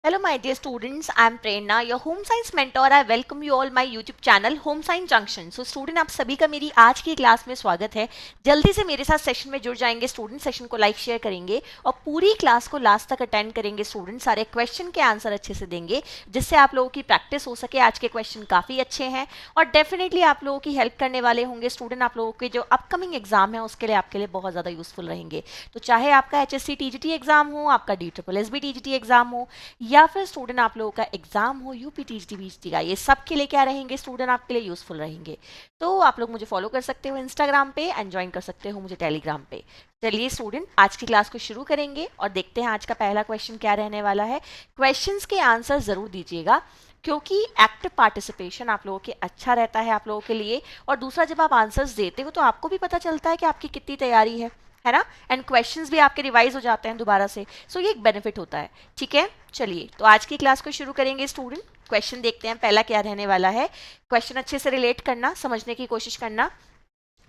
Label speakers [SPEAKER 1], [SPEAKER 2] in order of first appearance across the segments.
[SPEAKER 1] Hello my dear students, I am Prerna, your home science mentor. I welcome you all my YouTube channel Home Science Junction. So student आप सभी का मेरी आज की class में स्वागत है। जल्दी से मेरे साथ सेशन में जुड़ जाएंगे स्टूडेंट, सेशन को लाइक शेयर करेंगे और पूरी क्लास को लास्ट तक अटेंड करेंगे स्टूडेंट। सारे क्वेश्चन के आंसर अच्छे से देंगे जिससे आप लोगों की प्रैक्टिस हो सके। आज के क्वेश्चन काफ़ी अच्छे हैं और डेफिनेटली आप लोगों की हेल्प करने वाले होंगे स्टूडेंट। आप लोगों के जो अपकमिंग एग्जाम है उसके लिए आपके लिए बहुत ज़्यादा यूजफुल रहेंगे। तो चाहे आपका HSC TGT एग्जाम हो, आपका DSSB TGT एग्जाम हो या फिर स्टूडेंट आप लोगों का एग्जाम हो यूपी टीजीटी बीजीटी का, ये सब के लिए क्या रहेंगे स्टूडेंट, आपके लिए यूजफुल रहेंगे। तो आप लोग मुझे फॉलो कर सकते हो इंस्टाग्राम पे एंड ज्वाइन कर सकते हो मुझे टेलीग्राम पे। चलिए स्टूडेंट आज की क्लास को शुरू करेंगे और देखते हैं आज का पहला क्वेश्चन क्या रहने वाला है। क्वेश्चंस के आंसर जरूर दीजिएगा क्योंकि एक्टिव पार्टिसिपेशन आप लोगों के अच्छा रहता है आप लोगों के लिए। और दूसरा, जब आप आंसर्स देते हो तो आपको भी पता चलता है कि आपकी कितनी तैयारी है ना। एंड क्वेश्चंस भी आपके रिवाइज हो जाते हैं दोबारा से। सो ये एक बेनिफिट होता है। ठीक है, चलिए तो आज की क्लास को शुरू करेंगे स्टूडेंट। क्वेश्चन देखते हैं पहला क्या रहने वाला है। क्वेश्चन अच्छे से रिलेट करना, समझने की कोशिश करना।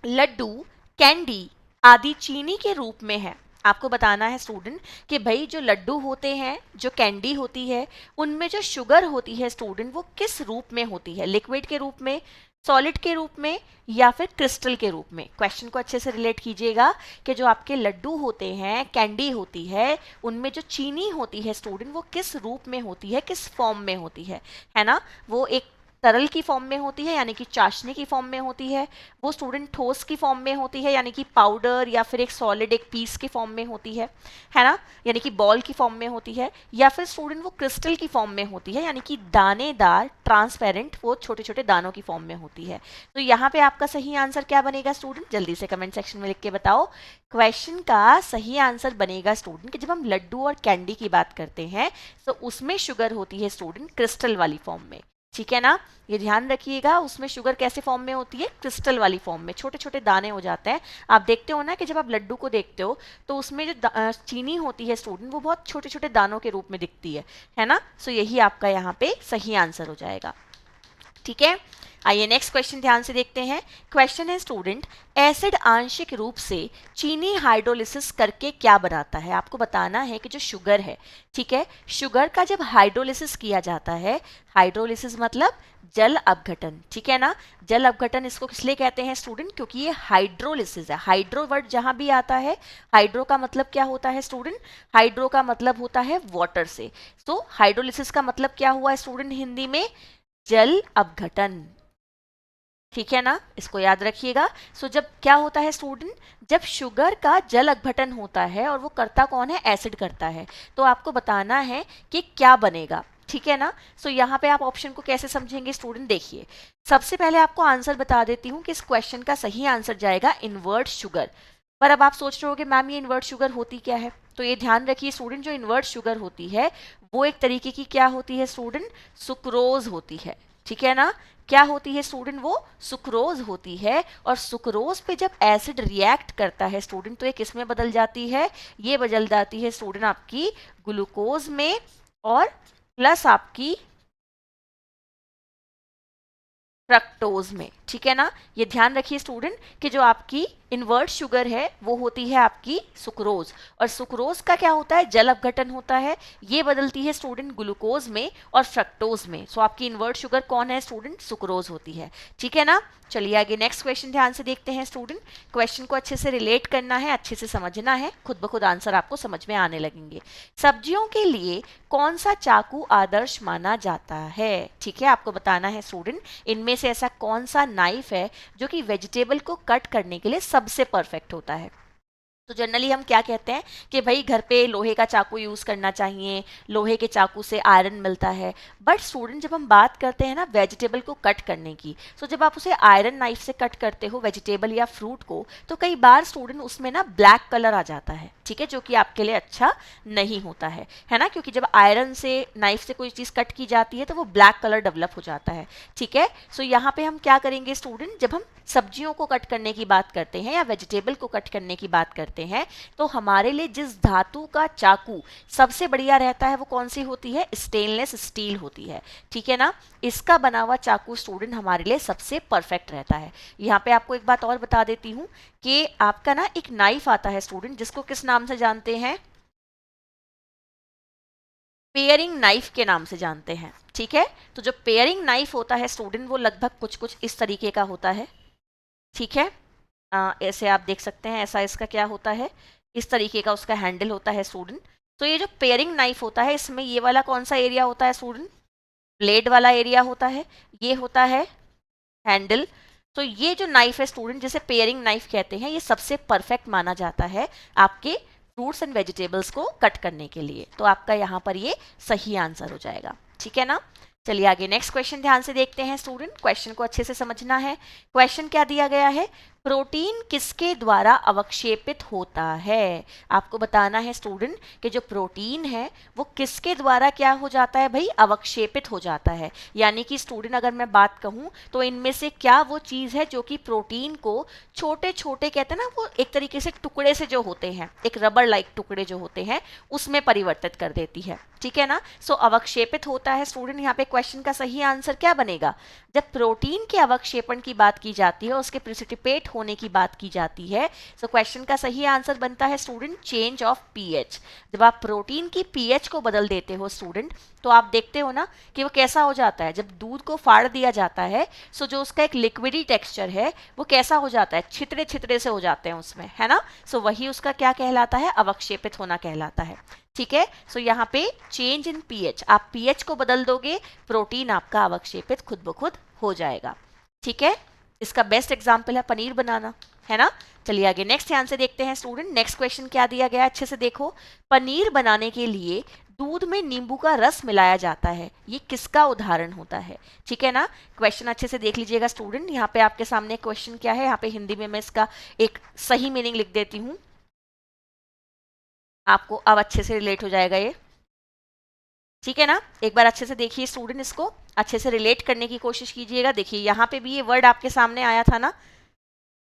[SPEAKER 1] लड्डू, कैंडी आदि चीनी के रूप में है। आपको बताना है स्टूडेंट कि भाई जो लड्डू होते हैं, जो कैंडी होती है, उनमें जो शुगर होती है स्टूडेंट वो किस रूप में होती है, लिक्विड के रूप में, सॉलिड के रूप में या फिर क्रिस्टल के रूप में। क्वेश्चन को अच्छे से रिलेट कीजिएगा कि जो आपके लड्डू होते हैं, कैंडी होती है, उनमें जो चीनी होती है स्टूडेंट वो किस रूप में होती है, किस फॉर्म में होती है ना। वो एक तरल की फॉर्म में होती है यानी कि चाशनी की फॉर्म में होती है, वो स्टूडेंट ठोस की फॉर्म में होती है यानी कि पाउडर या फिर एक सॉलिड एक पीस की फॉर्म में होती है ना, यानी कि बॉल की फॉर्म में होती है, या फिर स्टूडेंट वो क्रिस्टल की फॉर्म में होती है यानी कि दानेदार ट्रांसपेरेंट वो छोटे छोटे दानों की फॉर्म में होती है। तो यहाँ पे आपका सही आंसर क्या बनेगा स्टूडेंट, जल्दी से कमेंट सेक्शन में लिख के बताओ। क्वेश्चन का सही आंसर बनेगा स्टूडेंट कि जब हम लड्डू और कैंडी की बात करते हैं तो उसमें शुगर होती है स्टूडेंट क्रिस्टल वाली फॉर्म में। ठीक है ना, ये ध्यान रखिएगा। उसमें शुगर कैसे फॉर्म में होती है, क्रिस्टल वाली फॉर्म में, छोटे छोटे दाने हो जाते हैं। आप देखते हो ना कि जब आप लड्डू को देखते हो तो उसमें जो चीनी होती है स्टूडेंट वो बहुत छोटे छोटे दानों के रूप में दिखती है ना। सो यही आपका यहाँ पे सही आंसर हो जाएगा। ठीक है, आइए नेक्स्ट क्वेश्चन ध्यान से देखते हैं। क्वेश्चन है स्टूडेंट, एसिड आंशिक रूप से चीनी हाइड्रोलिसिस करके क्या बनाता है। आपको बताना है कि जो शुगर है, ठीक है, शुगर का जब हाइड्रोलिसिस किया जाता है, हाइड्रोलिसिस मतलब जल अपघटन, ठीक है ना। जल अपघटन इसको किस लिए कहते हैं स्टूडेंट, क्योंकि ये हाइड्रोलिसिस है। हाइड्रो वर्ड जहां भी आता है, हाइड्रो का मतलब क्या होता है स्टूडेंट, हाइड्रो का मतलब होता है वाटर से। तो हाइड्रोलिसिस का मतलब क्या हुआ स्टूडेंट हिंदी में, जल अपघटन। ठीक है ना, इसको याद रखिएगा। सो जब क्या होता है स्टूडेंट, जब शुगर का जल अपघटन होता है और वो करता कौन है, एसिड करता है, तो आपको बताना है कि क्या बनेगा। ठीक है ना। सो यहाँ पे आप ऑप्शन को कैसे समझेंगे स्टूडेंट, देखिए सबसे पहले आपको आंसर बता देती हूँ कि इस क्वेश्चन का सही आंसर जाएगा इनवर्ट शुगर। पर अब आप सोच रहे हो कि मैम ये इनवर्ट शुगर होती क्या है, तो ये ध्यान रखिए स्टूडेंट, जो इनवर्ट शुगर होती है वो एक तरीके की क्या होती है स्टूडेंट, सुक्रोज होती है। ठीक है ना, क्या होती है स्टूडेंट, वो सुक्रोज होती है। और सुक्रोज पे जब एसिड रिएक्ट करता है स्टूडेंट तो ये किस में बदल जाती है, ये बदल जाती है स्टूडेंट आपकी ग्लूकोज में और प्लस आपकी फ्रक्टोज में। ठीक है ना, ये ध्यान रखिए स्टूडेंट कि जो आपकी इनवर्ट शुगर है वो होती है आपकी सुक्रोज, और सुक्रोज का क्या होता है, जल अपघटन होता है, ये बदलती है स्टूडेंट ग्लूकोज में और फ्रक्टोज में। सो आपकी इनवर्ट शुगर कौन है स्टूडेंट, सुक्रोज होती है। ठीक है ना, चलिए आगे नेक्स्ट क्वेश्चन ध्यान से देखते हैं स्टूडेंट। क्वेश्चन को अच्छे से रिलेट करना है, अच्छे से समझना है, खुद ब खुद आंसर आपको समझ में आने लगेंगे। सब्जियों के लिए कौन सा चाकू आदर्श माना जाता है। ठीक है, आपको बताना है स्टूडेंट इनमें से ऐसा कौन सा नाइफ है जो कि वेजिटेबल को कट करने के लिए सबसे परफेक्ट होता है। तो जनरली हम क्या कहते हैं कि भाई घर पे लोहे का चाकू यूज़ करना चाहिए, लोहे के चाकू से आयरन मिलता है। बट स्टूडेंट जब हम बात करते हैं ना वेजिटेबल को कट करने की, तो जब आप उसे आयरन नाइफ से कट करते हो वेजिटेबल या फ्रूट को, तो कई बार स्टूडेंट उसमें ना ब्लैक कलर आ जाता है। ठीक है, जो कि आपके लिए अच्छा नहीं होता है ना, क्योंकि जब आयरन से नाइफ से कोई चीज़ कट की जाती है तो वो ब्लैक कलर डेवलप हो जाता है। ठीक है, सो यहाँ पे हम क्या करेंगे स्टूडेंट, जब हम सब्जियों को कट करने की बात करते हैं या वेजिटेबल को कट करने की बात करते हैं तो हमारे लिए जिस धातु का चाकू सबसे बढ़िया रहता है वो कौन सी होती है, स्टेनलेस स्टील होती है। ठीक है ना, इसका बना हुआ चाकू स्टूडेंट हमारे लिए सबसे परफेक्ट रहता है। यहाँ पे आपको एक बात और बता देती हूँ कि आपका ना एक नाइफ आता है स्टूडेंट जिसको किस नाम से जानते हैं, पेयरिंग नाइफ के नाम से जानते हैं, ठीक है। तो जो पेयरिंग नाइफ होता है स्टूडेंट, वो लगभग कुछ कुछ इस तरीके का होता है, ठीक है। ऐसे आप देख सकते हैं, ऐसा इसका क्या होता है, इस तरीके का उसका हैंडल होता है स्टूडेंट। तो ये जो पेयरिंग नाइफ होता है, इसमें ये वाला कौन सा एरिया होता है स्टूडेंट, ब्लेड वाला एरिया होता है, ये होता है हैंडल। तो ये जो नाइफ है स्टूडेंट, जिसे पेयरिंग नाइफ कहते हैं, ये सबसे परफेक्ट माना जाता है आपके फ्रूट्स एंड वेजिटेबल्स को कट करने के लिए। तो आपका यहाँ पर ये सही आंसर हो जाएगा, ठीक है ना। चलिए आगे नेक्स्ट क्वेश्चन ध्यान से देखते हैं स्टूडेंट, क्वेश्चन को अच्छे से समझना है। क्वेश्चन क्या दिया गया है, प्रोटीन किसके द्वारा अवक्षेपित होता है। आपको बताना है स्टूडेंट कि जो प्रोटीन है वो किसके द्वारा क्या हो जाता है भाई, अवक्षेपित हो जाता है। यानी कि स्टूडेंट अगर मैं बात कहूँ तो इनमें से क्या वो चीज़ है जो कि प्रोटीन को छोटे छोटे, कहते हैं ना, वो एक तरीके से टुकड़े से जो होते हैं, एक रबर लाइक टुकड़े जो होते हैं, उसमें परिवर्तित कर देती है, ठीक है ना। सो अवक्षेपित होता है स्टूडेंट। यहाँ पे क्वेश्चन का सही आंसर क्या बनेगा, जब प्रोटीन के अवक्षेपण की बात की जाती है, उसके प्रेसिपिटेट होने की बात की जाती है, सो क्वेश्चन का सही आंसर बनता है स्टूडेंट चेंज ऑफ पीएच। जब आप प्रोटीन की पीएच को बदल देते हो स्टूडेंट, तो आप देखते हो ना कि वो कैसा हो जाता है, जब दूध को फाड़ दिया जाता है, सो जो उसका एक लिक्विडी टेक्सचर है वो कैसा हो जाता है, छितरे छितरे से हो जाते हैं उसमें, है ना। सो वही उसका क्या कहलाता है, अवक्षेपित होना कहलाता है, ठीक है। सो यहाँ पे चेंज इन पीएच, आप पीएच को बदल दोगे, प्रोटीन आपका अवक्षेपित खुद ब खुद हो जाएगा, ठीक है। इसका बेस्ट एग्जाम्पल है पनीर बनाना, है ना। चलिए आगे नेक्स्ट ध्यान से देखते हैं स्टूडेंट, नेक्स्ट क्वेश्चन क्या दिया गया है, अच्छे से देखो। पनीर बनाने के लिए दूध में नींबू का रस मिलाया जाता है, ये किसका उदाहरण होता है, ठीक है ना। क्वेश्चन अच्छे से देख लीजिएगा स्टूडेंट, यहाँ पे आपके सामने क्वेश्चन क्या है, यहाँ पे हिंदी में मैं इसका एक सही मीनिंग लिख देती हूँ, आपको अब अच्छे से रिलेट हो जाएगा ये, ठीक है ना। एक बार अच्छे से देखिए स्टूडेंट, इसको अच्छे से रिलेट करने की कोशिश कीजिएगा। देखिए यहाँ पे भी ये वर्ड आपके सामने आया था ना,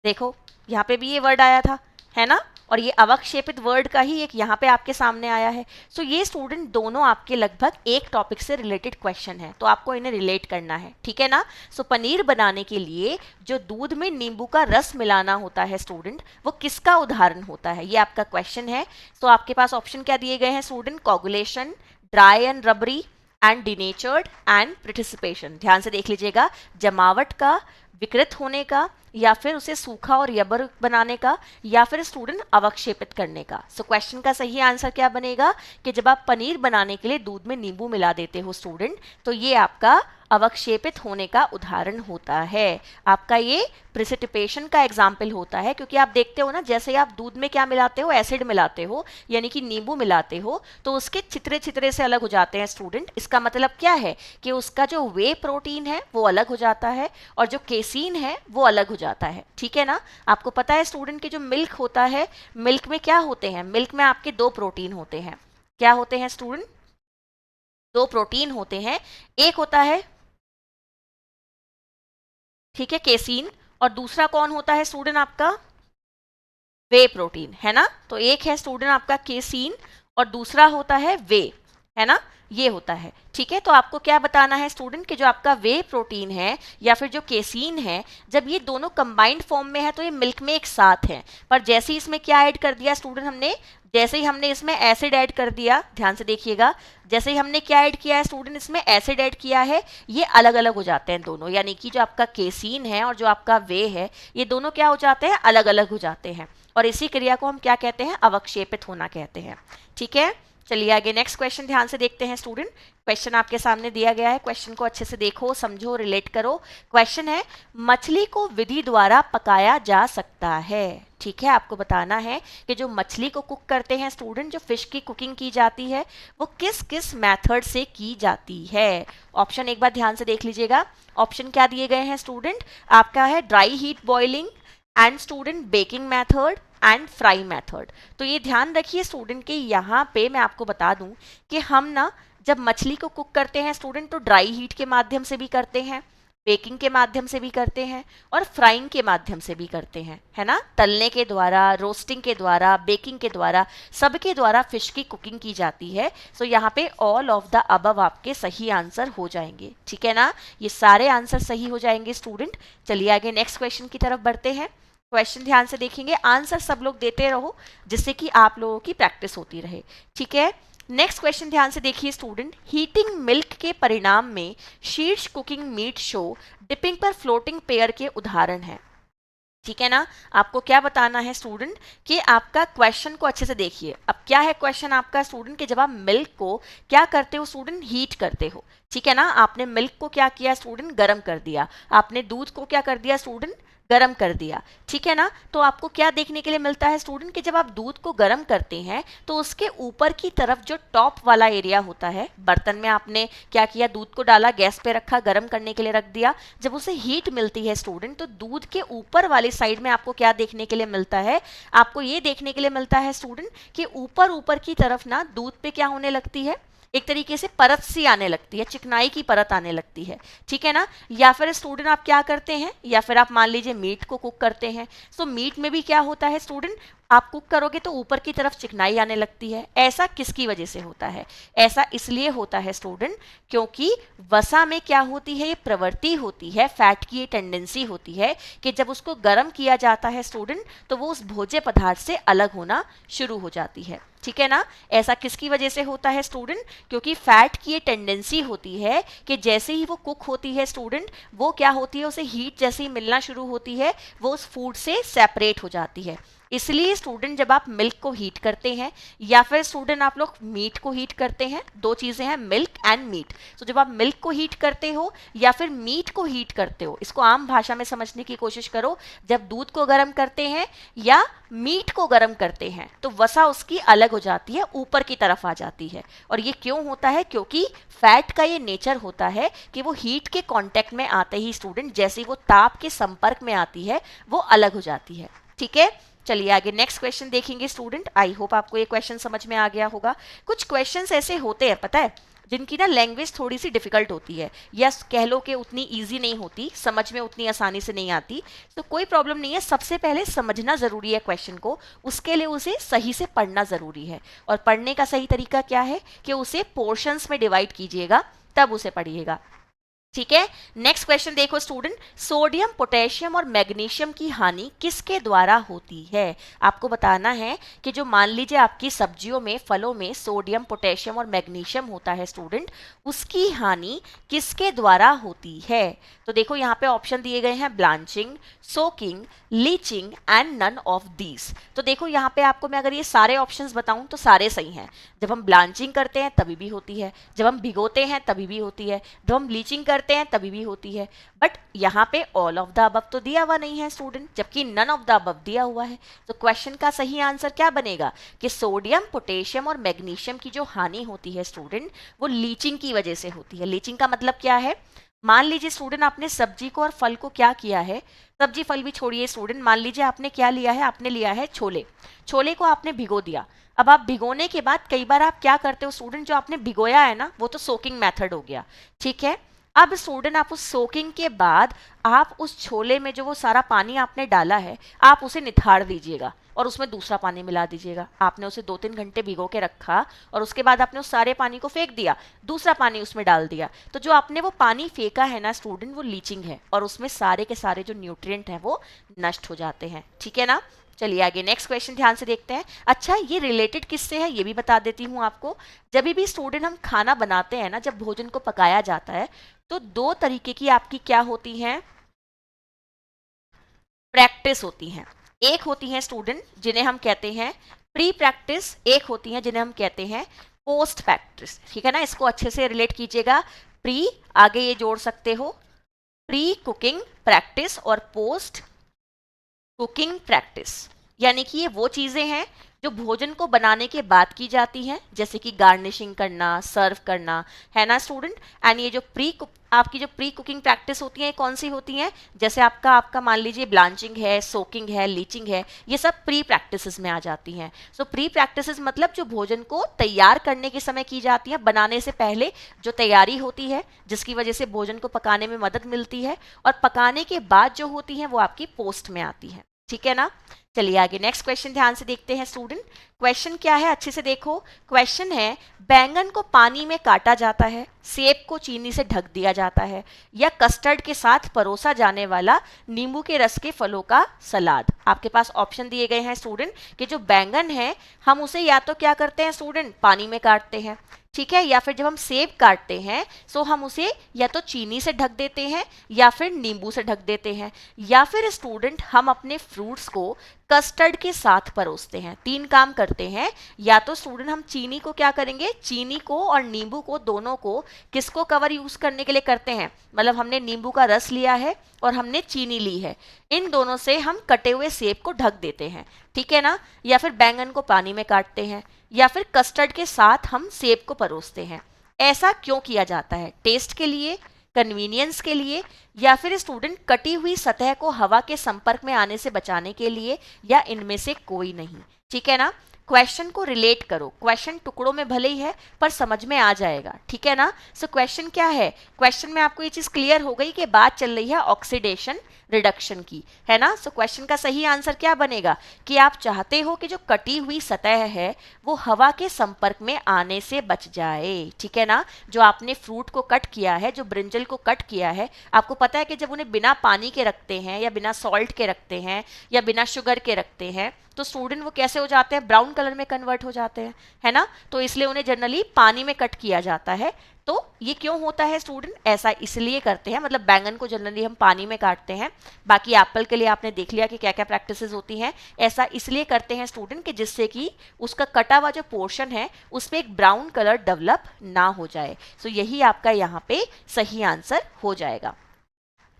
[SPEAKER 1] देखो यहाँ पे भी ये वर्ड आया था, है ना, और ये अवक्षेपित वर्ड का ही एक यहाँ पे आपके सामने आया है। सो ये स्टूडेंट दोनों आपके लगभग एक टॉपिक से रिलेटेड क्वेश्चन है, तो आपको इन्हें रिलेट करना है, ठीक है ना। सो पनीर बनाने के लिए जो दूध में नींबू का रस मिलाना होता है स्टूडेंट, वो किसका उदाहरण होता है, ये आपका क्वेश्चन है। तो आपके पास ऑप्शन क्या दिए गए हैं student, coagulation, dry and rubbery and denatured and participation. ध्यान से देख लीजिएगा, जमावट का, विकृत होने का, या फिर उसे सूखा और यबर बनाने का, या फिर स्टूडेंट अवक्षेपित करने का। सो क्वेश्चन का सही आंसर क्या बनेगा कि जब आप पनीर बनाने के लिए दूध में नींबू मिला देते हो स्टूडेंट, तो ये आपका अवक्षेपित होने का उदाहरण होता है, आपका ये प्रेसिपिटेशन का एग्जाम्पल होता है। क्योंकि आप देखते हो ना, जैसे आप दूध में क्या मिलाते हो, एसिड मिलाते हो, यानी कि नींबू मिलाते हो, तो उसके छितरे छितरे से अलग हो जाते हैं स्टूडेंट। इसका मतलब क्या है कि उसका जो वे प्रोटीन है वो अलग हो जाता है, और जो केसीन है वो अलग हो जाता है, ठीक है ना। आपको पता है स्टूडेंट कि जो मिल्क होता है, मिल्क में क्या होते हैं, मिल्क में आपके दो प्रोटीन होते हैं, क्या होते हैं स्टूडेंट, दो प्रोटीन होते हैं, एक होता है, ठीक है, केसीन, और दूसरा कौन होता है स्टूडेंट, आपका वे प्रोटीन, है ना। तो एक है स्टूडेंट आपका केसीन और दूसरा होता है वे, है ना, ये होता है, ठीक है। तो आपको क्या बताना है स्टूडेंट कि जो आपका वे प्रोटीन है या फिर जो केसीन है, जब ये दोनों कंबाइंड फॉर्म में है तो ये मिल्क में एक साथ है, पर जैसे ही इसमें क्या ऐड कर दिया स्टूडेंट हमने, जैसे ही हमने इसमें एसिड ऐड कर दिया, ध्यान से देखिएगा, जैसे ही हमने क्या ऐड किया है स्टूडेंट, इसमें एसिड ऐड किया है, ये अलग अलग हो जाते हैं दोनों। यानी कि जो आपका केसीन है और जो आपका वे है, ये दोनों क्या हो जाते हैं, अलग अलग हो जाते हैं, और इसी क्रिया को हम क्या कहते हैं, अवक्षेपित होना कहते हैं, ठीक है। चलिए आगे नेक्स्ट क्वेश्चन ध्यान से देखते हैं स्टूडेंट, क्वेश्चन आपके सामने दिया गया है, क्वेश्चन को अच्छे से देखो, समझो, रिलेट करो। क्वेश्चन है, मछली को विधि द्वारा पकाया जा सकता है, ठीक है। आपको बताना है कि जो मछली को कुक करते हैं स्टूडेंट, जो फिश की कुकिंग की जाती है, वो किस किस मेथड से की जाती है। ऑप्शन एक बार ध्यान से देख लीजिएगा, ऑप्शन क्या दिए गए हैं स्टूडेंट, आपका है dry heat boiling and student baking method and fry method. तो ये ध्यान रखिए स्टूडेंट कि यहाँ पे मैं आपको बता दूं कि हम ना जब मछली को कुक करते हैं स्टूडेंट, तो ड्राई हीट के माध्यम से भी करते हैं, बेकिंग के माध्यम से भी करते हैं, और फ्राइंग के माध्यम से भी करते हैं, है ना। तलने के द्वारा, रोस्टिंग के द्वारा, बेकिंग के द्वारा, सबके द्वारा फिश की कुकिंग की जाती है। सो यहाँ पे ऑल ऑफ द अबव आपके सही आंसर हो जाएंगे, ठीक है ना, ये सारे आंसर सही हो जाएंगे स्टूडेंट। चलिए आगे नेक्स्ट क्वेश्चन की तरफ बढ़ते हैं। क्वेश्चन ध्यान से देखेंगे, आंसर सब लोग देते रहो जिससे कि आप लोगों की प्रैक्टिस होती रहे, ठीक है। नेक्स्ट क्वेश्चन ध्यान से देखिए स्टूडेंट, हीटिंग मिल्क के परिणाम में शीर्ष कुकिंग मीट शो डिपिंग पर फ्लोटिंग पेयर के उदाहरण है। ठीक है ना, आपको क्या बताना है स्टूडेंट कि आपका क्वेश्चन को अच्छे से देखिए। अब क्या है क्वेश्चन आपका स्टूडेंट कि जब आप मिल्क को क्या करते हो स्टूडेंट, हीट करते हो। ठीक है ना, आपने मिल्क को क्या किया स्टूडेंट, गर्म कर दिया। आपने दूध को क्या कर दिया स्टूडेंट, गर्म कर दिया। ठीक है ना, तो आपको क्या देखने के लिए मिलता है स्टूडेंट कि जब आप दूध को गर्म करते हैं तो उसके ऊपर की तरफ जो टॉप वाला एरिया होता है, बर्तन में आपने क्या किया, दूध को डाला, गैस पे रखा, गर्म करने के लिए रख दिया। जब उसे हीट मिलती है स्टूडेंट तो दूध के ऊपर वाली साइड में आपको क्या देखने के लिए मिलता है, आपको ये देखने के लिए मिलता है स्टूडेंट कि ऊपर ऊपर की तरफ ना दूध पे क्या होने लगती है, एक तरीके से परत सी आने लगती है, चिकनाई की परत आने लगती है। ठीक है ना, या फिर स्टूडेंट आप क्या करते हैं, या फिर आप मान लीजिए मीट को कुक करते हैं, तो मीट में भी क्या होता है स्टूडेंट, आप कुक करोगे तो ऊपर की तरफ चिकनाई आने लगती है। ऐसा किसकी वजह से होता है, ऐसा इसलिए होता है स्टूडेंट क्योंकि वसा में क्या होती है, ये प्रवृत्ति होती है, फैट की ये टेंडेंसी होती है कि जब उसको गर्म किया जाता है स्टूडेंट तो वो उस भोज्य पदार्थ से अलग होना शुरू हो जाती है। ठीक है ना, ऐसा किसकी वजह से होता है स्टूडेंट, क्योंकि फैट की ये टेंडेंसी होती है कि जैसे ही वो कुक होती है स्टूडेंट, वो क्या होती है, उसे हीट जैसे ही मिलना शुरू होती है वो उस फूड से सेपरेट हो जाती है। इसलिए स्टूडेंट जब आप मिल्क को हीट करते हैं या फिर स्टूडेंट आप लोग मीट को हीट करते हैं, दो चीजें हैं मिल्क एंड मीट, तो जब आप मिल्क को हीट करते हो या फिर मीट को हीट करते हो, इसको आम भाषा में समझने की कोशिश करो, जब दूध को गर्म करते हैं या मीट को गर्म करते हैं तो वसा उसकी अलग हो जाती है, ऊपर की तरफ आ जाती है। और ये क्यों होता है, क्योंकि फैट का ये नेचर होता है कि वो हीट के कांटेक्ट में आते ही स्टूडेंट, जैसे ही वो ताप के संपर्क में आती है वो अलग हो जाती है। ठीक है, चलिए आगे नेक्स्ट क्वेश्चन देखेंगे स्टूडेंट। आई होप आपको ये क्वेश्चन समझ में आ गया होगा। कुछ क्वेश्चंस ऐसे होते हैं पता है जिनकी ना लैंग्वेज थोड़ी सी डिफिकल्ट होती है, या कह लो कि उतनी इजी नहीं होती, समझ में उतनी आसानी से नहीं आती, तो कोई प्रॉब्लम नहीं है। सबसे पहले समझना जरूरी है क्वेश्चन को, उसके लिए उसे सही से पढ़ना जरूरी है। और पढ़ने का सही तरीका क्या है कि उसे पोर्शंस में डिवाइड कीजिएगा, तब उसे पढ़िएगा। ठीक है, नेक्स्ट क्वेश्चन देखो स्टूडेंट, सोडियम पोटेशियम और मैग्नीशियम की हानि किसके द्वारा होती है। आपको बताना है कि जो मान लीजिए आपकी सब्जियों में, फलों में सोडियम पोटेशियम और मैग्नीशियम होता है स्टूडेंट, उसकी हानि किसके द्वारा होती है। तो देखो यहाँ पे ऑप्शन दिए गए हैं, blanching, soaking, leaching and none of these. तो देखो यहाँ पे आपको मैं अगर ये सारे ऑप्शंस बताऊं तो सारे सही हैं। जब हम ब्लांचिंग करते हैं तभी भी होती है, जब हम भिगोते हैं तभी भी होती है, जब हम ब्लीचिंग करते हैं तभी भी होती है। बट यहाँ पे ऑल ऑफ द अबव तो दिया हुआ नहीं है स्टूडेंट, जबकि नन ऑफ द अबव दिया हुआ है। तो क्वेश्चन का सही आंसर क्या बनेगा कि सोडियम पोटेशियम और मैग्नीशियम की जो हानि होती है स्टूडेंट वो लीचिंग की वजह से होती है। लीचिंग का मतलब क्या है, मान लीजिए स्टूडेंट आपने सब्जी को और फल को क्या किया है, सब्जी फल भी छोड़िए स्टूडेंट, मान लीजिए आपने क्या लिया है, आपने लिया है छोले, छोले को आपने भिगो दिया। अब आप भिगोने के बाद कई बार आप क्या करते हो स्टूडेंट, जो आपने भिगोया है ना वो तो सोकिंग मेथड हो गया। ठीक है, अब स्टूडेंट आप उस सोकिंग के बाद आप उस छोले में जो वो सारा पानी आपने डाला है आप उसे निथाड़ दीजिएगा और उसमें दूसरा पानी मिला दीजिएगा। आपने उसे 2-3 घंटे भिगो के रखा और उसके बाद आपने उस सारे पानी को फेंक दिया, दूसरा पानी उसमें डाल दिया, तो जो आपने वो पानी फेंका है ना स्टूडेंट वो लीचिंग है और उसमें सारे के सारे जो न्यूट्रिएंट हैं वो नष्ट हो जाते हैं। ठीक है ना, चलिए आगे नेक्स्ट क्वेश्चन ध्यान से देखते हैं। अच्छा, ये रिलेटेड किससे है ये भी बता देती हूँ आपको। जब भी स्टूडेंट हम खाना बनाते हैं ना, जब भोजन को पकाया जाता है तो दो तरीके की आपकी क्या होती हैं, प्रैक्टिस होती हैं। एक होती हैं स्टूडेंट जिन्हें हम कहते हैं प्री प्रैक्टिस, एक होती हैं जिन्हें हम कहते हैं पोस्ट प्रैक्टिस। ठीक है ना, इसको अच्छे से रिलेट कीजिएगा। प्री आगे ये जोड़ सकते हो, प्री कुकिंग प्रैक्टिस और पोस्ट कुकिंग प्रैक्टिस, यानी कि ये वो चीजें हैं जो भोजन को बनाने के बाद की जाती हैं, जैसे कि गार्निशिंग करना, सर्व करना, है ना स्टूडेंट। एंड ये जो आपकी जो प्री कुकिंग प्रैक्टिस होती है कौन सी होती हैं, जैसे आपका मान लीजिए ब्लांचिंग है, सोकिंग है, लीचिंग है, ये सब प्री प्रैक्टिसेस में आ जाती हैं। सो प्री प्रैक्टिसेस मतलब जो भोजन को तैयार करने के समय की जाती है, बनाने से पहले जो तैयारी होती है जिसकी वजह से भोजन को पकाने में मदद मिलती है, और पकाने के बाद जो होती है वो आपकी पोस्ट में आती है। ठीक है ना। चलिए आगे नेक्स्ट क्वेश्चन ध्यान से देखते हैं स्टूडेंट। क्वेश्चन क्या है, अच्छे से देखो। क्वेश्चन है, बैंगन को पानी में काटा जाता है, सेब को चीनी से ढक दिया जाता है, या कस्टर्ड के साथ परोसा जाने वाला नींबू के रस के फलों का सलाद। आपके पास ऑप्शन दिए गए हैं स्टूडेंट कि जो बैंगन है हम उसे या तो क्या करते हैं स्टूडेंट, पानी में काटते हैं, ठीक है, या फिर जब हम सेब काटते हैं सो हम उसे या तो चीनी से ढक देते हैं या फिर नींबू से ढक देते हैं, या फिर स्टूडेंट हम अपने फ्रूट्स को कस्टर्ड के साथ परोसते हैं। तीन काम करते हैं, या तो स्टूडेंट हम चीनी को क्या करेंगे, चीनी को और नींबू को दोनों को किसको कवर यूज करने के लिए करते हैं, मतलब हमने नींबू का रस लिया है और हमने चीनी ली है, इन दोनों से हम कटे हुए सेब को ढक देते हैं, ठीक है ना, या फिर बैंगन को पानी में काटते हैं, या फिर कस्टर्ड के साथ हम सेब को परोसते हैं। ऐसा क्यों किया जाता है, टेस्ट के लिए, कन्वीनियंस के लिए, या फिर स्टूडेंट कटी हुई सतह को हवा के संपर्क में आने से बचाने के लिए, या इनमें से कोई नहीं। ठीक है ना। क्वेश्चन को रिलेट करो, क्वेश्चन टुकड़ों में भले ही है पर समझ में आ जाएगा, ठीक है ना। सो क्वेश्चन क्या है, क्वेश्चन में आपको ये चीज क्लियर हो गई कि बात चल रही है ऑक्सीडेशन रिडक्शन की, है ना। सो क्वेश्चन का सही आंसर क्या बनेगा कि आप चाहते हो कि जो कटी हुई सतह है वो हवा के संपर्क में आने से बच जाए, ठीक है ना। जो आपने फ्रूट को कट किया है, जो ब्रिंजल को कट किया है, आपको पता है कि जब उन्हें बिना पानी के रखते हैं या बिना सॉल्ट के रखते हैं या बिना शुगर के रखते हैं तो स्टूडेंट वो कैसे हो जाते हैं, ब्राउन कलर में कन्वर्ट हो जाते हैं, है ना। तो इसलिए उन्हें जनरली पानी में कट किया जाता है। तो ये क्यों होता है स्टूडेंट, ऐसा इसलिए करते हैं, मतलब बैंगन को जनरली हम पानी में काटते हैं, बाकी एप्पल के लिए आपने देख लिया कि क्या क्या प्रैक्टिसेस होती हैं। ऐसा इसलिए करते हैं स्टूडेंट कि जिससे कि उसका कटा हुआ जो पोर्शन है उसमें एक ब्राउन कलर डेवलप ना हो जाए। सो यही आपका यहाँ पे सही आंसर हो जाएगा,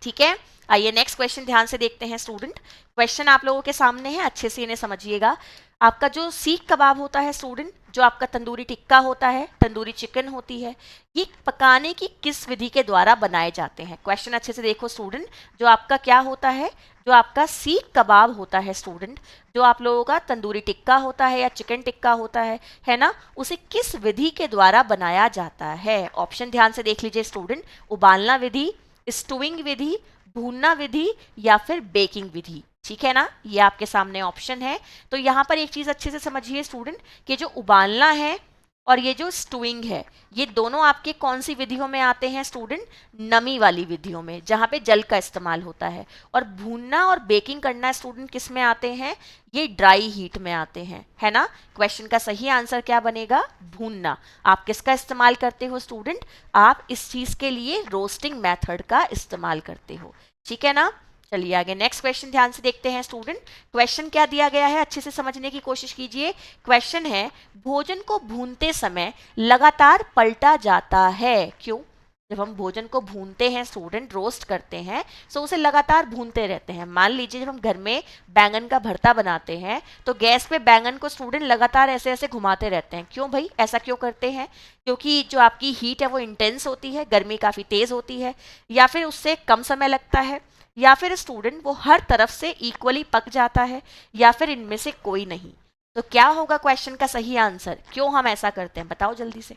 [SPEAKER 1] ठीक है। आइए नेक्स्ट क्वेश्चन ध्यान से देखते हैं स्टूडेंट। क्वेश्चन आप लोगों के सामने है, अच्छे से इन्हें समझिएगा। आपका जो सीख कबाब होता है स्टूडेंट, जो आपका तंदूरी टिक्का होता है, तंदूरी चिकन होती है, ये पकाने की किस विधि के द्वारा बनाए जाते हैं। क्वेश्चन अच्छे से देखो स्टूडेंट, जो आपका क्या होता है, जो आपका सीख कबाब होता है स्टूडेंट, जो आप लोगों का तंदूरी टिक्का होता है या चिकन टिक्का होता है ना, उसे किस विधि के द्वारा बनाया जाता है। ऑप्शन ध्यान से देख लीजिए स्टूडेंट, उबालना विधि, स्टूइंग विधि, भूनना विधि, या फिर बेकिंग विधि, ठीक है ना। ये आपके सामने ऑप्शन है। तो यहाँ पर एक चीज अच्छे से समझिए स्टूडेंट कि जो उबालना है और ये जो स्टूइंग है, ये दोनों आपके कौन सी विधियों में आते हैं स्टूडेंट, नमी वाली विधियों में, जहाँ पे जल का इस्तेमाल होता है। और भूनना और बेकिंग करना स्टूडेंट किस में आते हैं, ये ड्राई हीट में आते हैं, है ना। क्वेश्चन का सही आंसर क्या बनेगा, भूनना। आप किसका इस्तेमाल करते हो स्टूडेंट, आप इस चीज के लिए रोस्टिंग मेथड का इस्तेमाल करते हो, ठीक है ना। चलिए आगे नेक्स्ट क्वेश्चन ध्यान से देखते हैं स्टूडेंट। क्वेश्चन क्या दिया गया है, अच्छे से समझने की कोशिश कीजिए। क्वेश्चन है, भोजन को भूनते समय लगातार पलटा जाता है, क्यों। जब हम भोजन को भूनते हैं स्टूडेंट, रोस्ट करते हैं, तो उसे लगातार भूनते रहते हैं। मान लीजिए जब हम घर में बैंगन का भरता बनाते हैं तो गैस पे बैंगन को स्टूडेंट लगातार ऐसे ऐसे घुमाते रहते हैं, क्यों भाई, ऐसा क्यों करते हैं, क्योंकि जो आपकी हीट है वो इंटेंस होती है, गर्मी काफ़ी तेज़ होती है, या फिर उससे कम समय लगता है, या फिर स्टूडेंट वो हर तरफ से इक्वली पक जाता है, या फिर इनमें से कोई नहीं। तो क्या होगा क्वेश्चन का सही आंसर, क्यों हम ऐसा करते हैं, बताओ जल्दी से।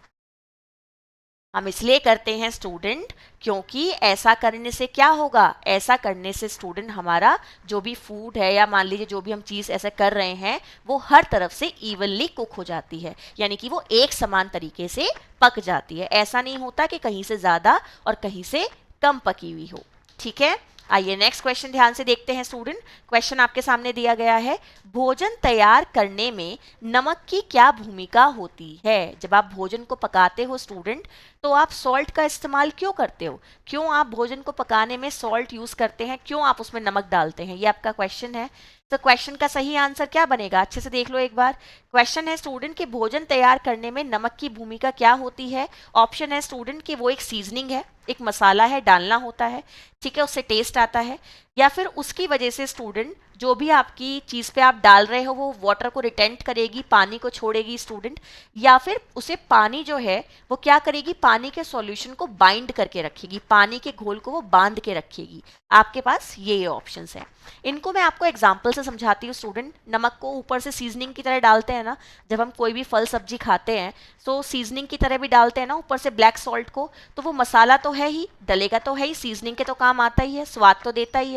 [SPEAKER 1] हम इसलिए करते हैं स्टूडेंट क्योंकि ऐसा करने से क्या होगा, ऐसा करने से स्टूडेंट हमारा जो भी फूड है या मान लीजिए जो भी हम चीज़ ऐसे कर रहे हैं वो हर तरफ से इवनली कुक हो जाती है, यानी कि वो एक समान तरीके से पक जाती है। ऐसा नहीं होता कि कहीं से ज़्यादा और कहीं से कम पकी हुई हो, ठीक है। आइए नेक्स्ट क्वेश्चन ध्यान से देखते हैं स्टूडेंट। क्वेश्चन आपके सामने दिया गया है, भोजन तैयार करने में नमक की क्या भूमिका होती है। जब आप भोजन को पकाते हो स्टूडेंट तो आप सॉल्ट का इस्तेमाल क्यों करते हो, क्यों आप भोजन को पकाने में सॉल्ट यूज करते हैं, क्यों आप उसमें नमक डालते हैं, ये आपका क्वेश्चन है। तो क्वेश्चन का सही आंसर क्या बनेगा, अच्छे से देख लो एक बार। क्वेश्चन है स्टूडेंट कि भोजन तैयार करने में नमक की भूमिका क्या होती है। ऑप्शन है स्टूडेंट कि वो एक सीजनिंग है, एक मसाला है, डालना होता है, ठीक है, उससे टेस्ट आता है, या फिर उसकी वजह से स्टूडेंट जो भी आपकी चीज़ पे आप डाल रहे हो वो वाटर को रिटेंट करेगी, पानी को छोड़ेगी स्टूडेंट, या फिर उसे पानी जो है वो क्या करेगी, पानी के सॉल्यूशन को बाइंड करके रखेगी, पानी के घोल को वो बांध के रखेगी। आपके पास ये ऑप्शंस हैं। इनको मैं आपको एग्जाम्पल से समझाती हूँ स्टूडेंट। नमक को ऊपर से सीजनिंग की तरह डालते हैं ना, जब हम कोई भी फल सब्जी खाते हैं तो सीजनिंग की तरह भी डालते हैं ना ऊपर से ब्लैक सॉल्ट को, तो वो मसाला तो है ही, डलेगा तो है ही, सीजनिंग के तो काम आता ही है, स्वाद तो देता ही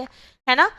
[SPEAKER 1] है ना।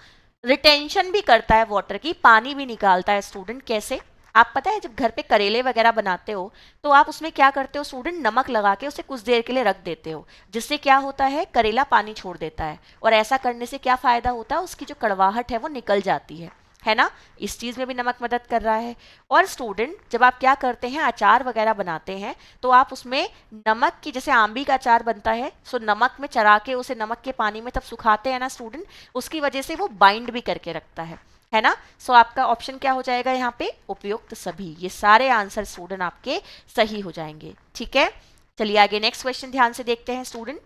[SPEAKER 1] रिटेंशन भी करता है वाटर की, पानी भी निकालता है स्टूडेंट। कैसे? आप पता है जब घर पे करेले वगैरह बनाते हो तो आप उसमें क्या करते हो स्टूडेंट, नमक लगा के उसे कुछ देर के लिए रख देते हो, जिससे क्या होता है करेला पानी छोड़ देता है। और ऐसा करने से क्या फायदा होता है, उसकी जो कड़वाहट है वो निकल जाती है ना। इस चीज में भी नमक मदद कर रहा है। और स्टूडेंट जब आप क्या करते हैं अचार वगैरह बनाते हैं तो आप उसमें नमक की, जैसे आंबी का अचार बनता है, सो नमक में चरा के उसे नमक के पानी में तब सुखाते हैं ना स्टूडेंट, उसकी वजह से वो बाइंड भी करके रखता है ना। सो आपका ऑप्शन क्या हो जाएगा यहाँ पे, उपयुक्त सभी। ये सारे आंसर स्टूडेंट आपके सही हो जाएंगे। ठीक है, चलिए आगे नेक्स्ट क्वेश्चन ध्यान से देखते हैं स्टूडेंट।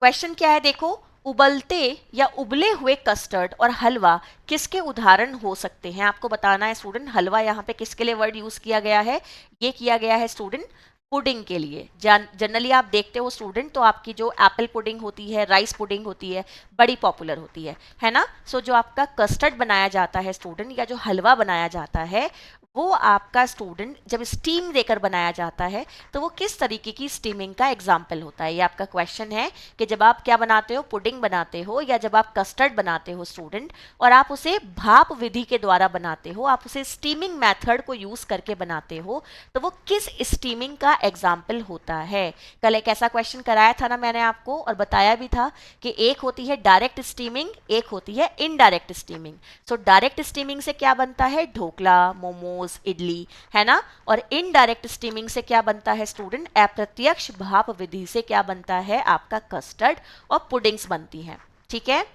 [SPEAKER 1] क्वेश्चन क्या है देखो, उबलते या उबले हुए कस्टर्ड और हलवा किसके उदाहरण हो सकते हैं? आपको बताना है स्टूडेंट। हलवा यहाँ पे किसके लिए वर्ड यूज किया गया है? ये किया गया है स्टूडेंट पुडिंग के लिए। जनरली आप देखते हो स्टूडेंट तो आपकी जो एप्पल पुडिंग होती है, राइस पुडिंग होती है, बड़ी पॉपुलर होती है ना। सो जो आपका कस्टर्ड बनाया जाता है स्टूडेंट, या जो हलवा बनाया जाता है, वो आपका स्टूडेंट जब स्टीम देकर बनाया जाता है तो वो किस तरीके की स्टीमिंग का एग्जाम्पल होता है? ये आपका क्वेश्चन है कि जब आप क्या बनाते हो, पुडिंग बनाते हो या जब आप कस्टर्ड बनाते हो स्टूडेंट, और आप उसे भाप विधि के द्वारा बनाते हो, आप उसे स्टीमिंग मेथड को यूज करके बनाते हो, तो वो किस स्टीमिंग का एग्जाम्पल होता है? कल एक ऐसा क्वेश्चन कराया था ना मैंने आपको, और बताया भी था कि एक होती है डायरेक्ट स्टीमिंग, एक होती है indirect steaming. So direct steaming से क्या बनता है, ढोकला, मोमोज, इडली, है ना। और इनडायरेक्ट स्टीमिंग से क्या बनता है स्टूडेंट, अप्रत्यक्ष भाप विधि से क्या बनता है, आपका कस्टर्ड और पुडिंग्स बनती हैं। ठीक है,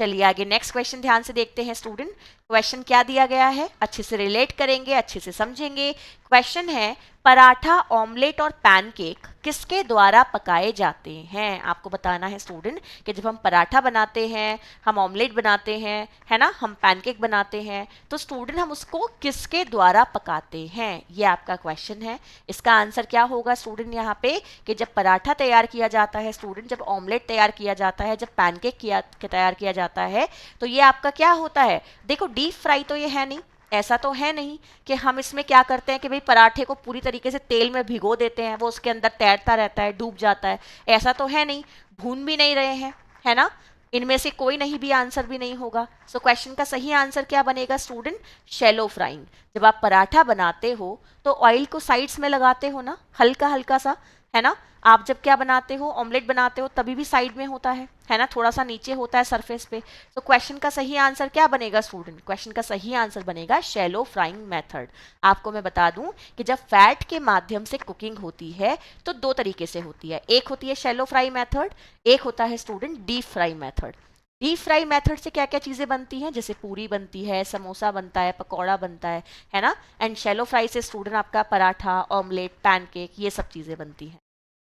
[SPEAKER 1] चलिए आगे नेक्स्ट क्वेश्चन ध्यान से देखते हैं स्टूडेंट। क्वेश्चन क्या दिया गया है, अच्छे से रिलेट करेंगे, अच्छे से समझेंगे। क्वेश्चन है, पराठा, ऑमलेट और पैनकेक किसके द्वारा पकाए जाते हैं? आपको बताना है स्टूडेंट कि जब हम पराठा बनाते हैं, हम ऑमलेट बनाते हैं, है ना, हम पैनकेक बनाते हैं, तो स्टूडेंट हम उसको किसके द्वारा पकाते हैं? ये आपका क्वेश्चन है। इसका आंसर क्या होगा स्टूडेंट यहाँ पे, कि जब पराठा तैयार किया जाता है स्टूडेंट, जब ऑमलेट तैयार किया जाता है, जब पैनकेक तैयार किया जाता है, तो ये आपका क्या होता है, देखो डीप फ्राई तो ये है नहीं, ऐसा तो है नहीं कि हम इसमें क्या करते हैं कि भाई पराठे को पूरी तरीके से तेल में भिगो देते हैं, वो उसके अंदर तैरता रहता है, डूब जाता है, ऐसा तो है नहीं। भून भी नहीं रहे हैं, है ना। इनमें से कोई नहीं भी आंसर भी नहीं होगा। सो क्वेश्चन का सही आंसर क्या बनेगा स्टूडेंट, शैलो फ्राइंग। जब आप पराठा बनाते हो तो ऑयल को साइड्स में लगाते हो ना, हल्का हल्का सा, है ना। आप जब क्या बनाते हो, ऑमलेट बनाते हो, तभी भी साइड में होता है ना, थोड़ा सा नीचे होता है सरफेस पे। तो क्वेश्चन का सही आंसर क्या बनेगा स्टूडेंट, क्वेश्चन का सही आंसर बनेगा शैलो फ्राइंग मेथड। आपको मैं बता दूं कि जब फैट के माध्यम से कुकिंग होती है तो दो तरीके से होती है, एक होती है शैलो फ्राई मेथड, एक होता है student deep fry method. Deep fry method से क्या क्या चीजें बनती हैं, जैसे पूरी बनती है, समोसा बनता है, पकौड़ा बनता है ना। एंड शैलो फ्राई से स्टूडेंट आपका पराठा, ऑमलेट, पैनकेक, ये सब चीजें बनती हैं।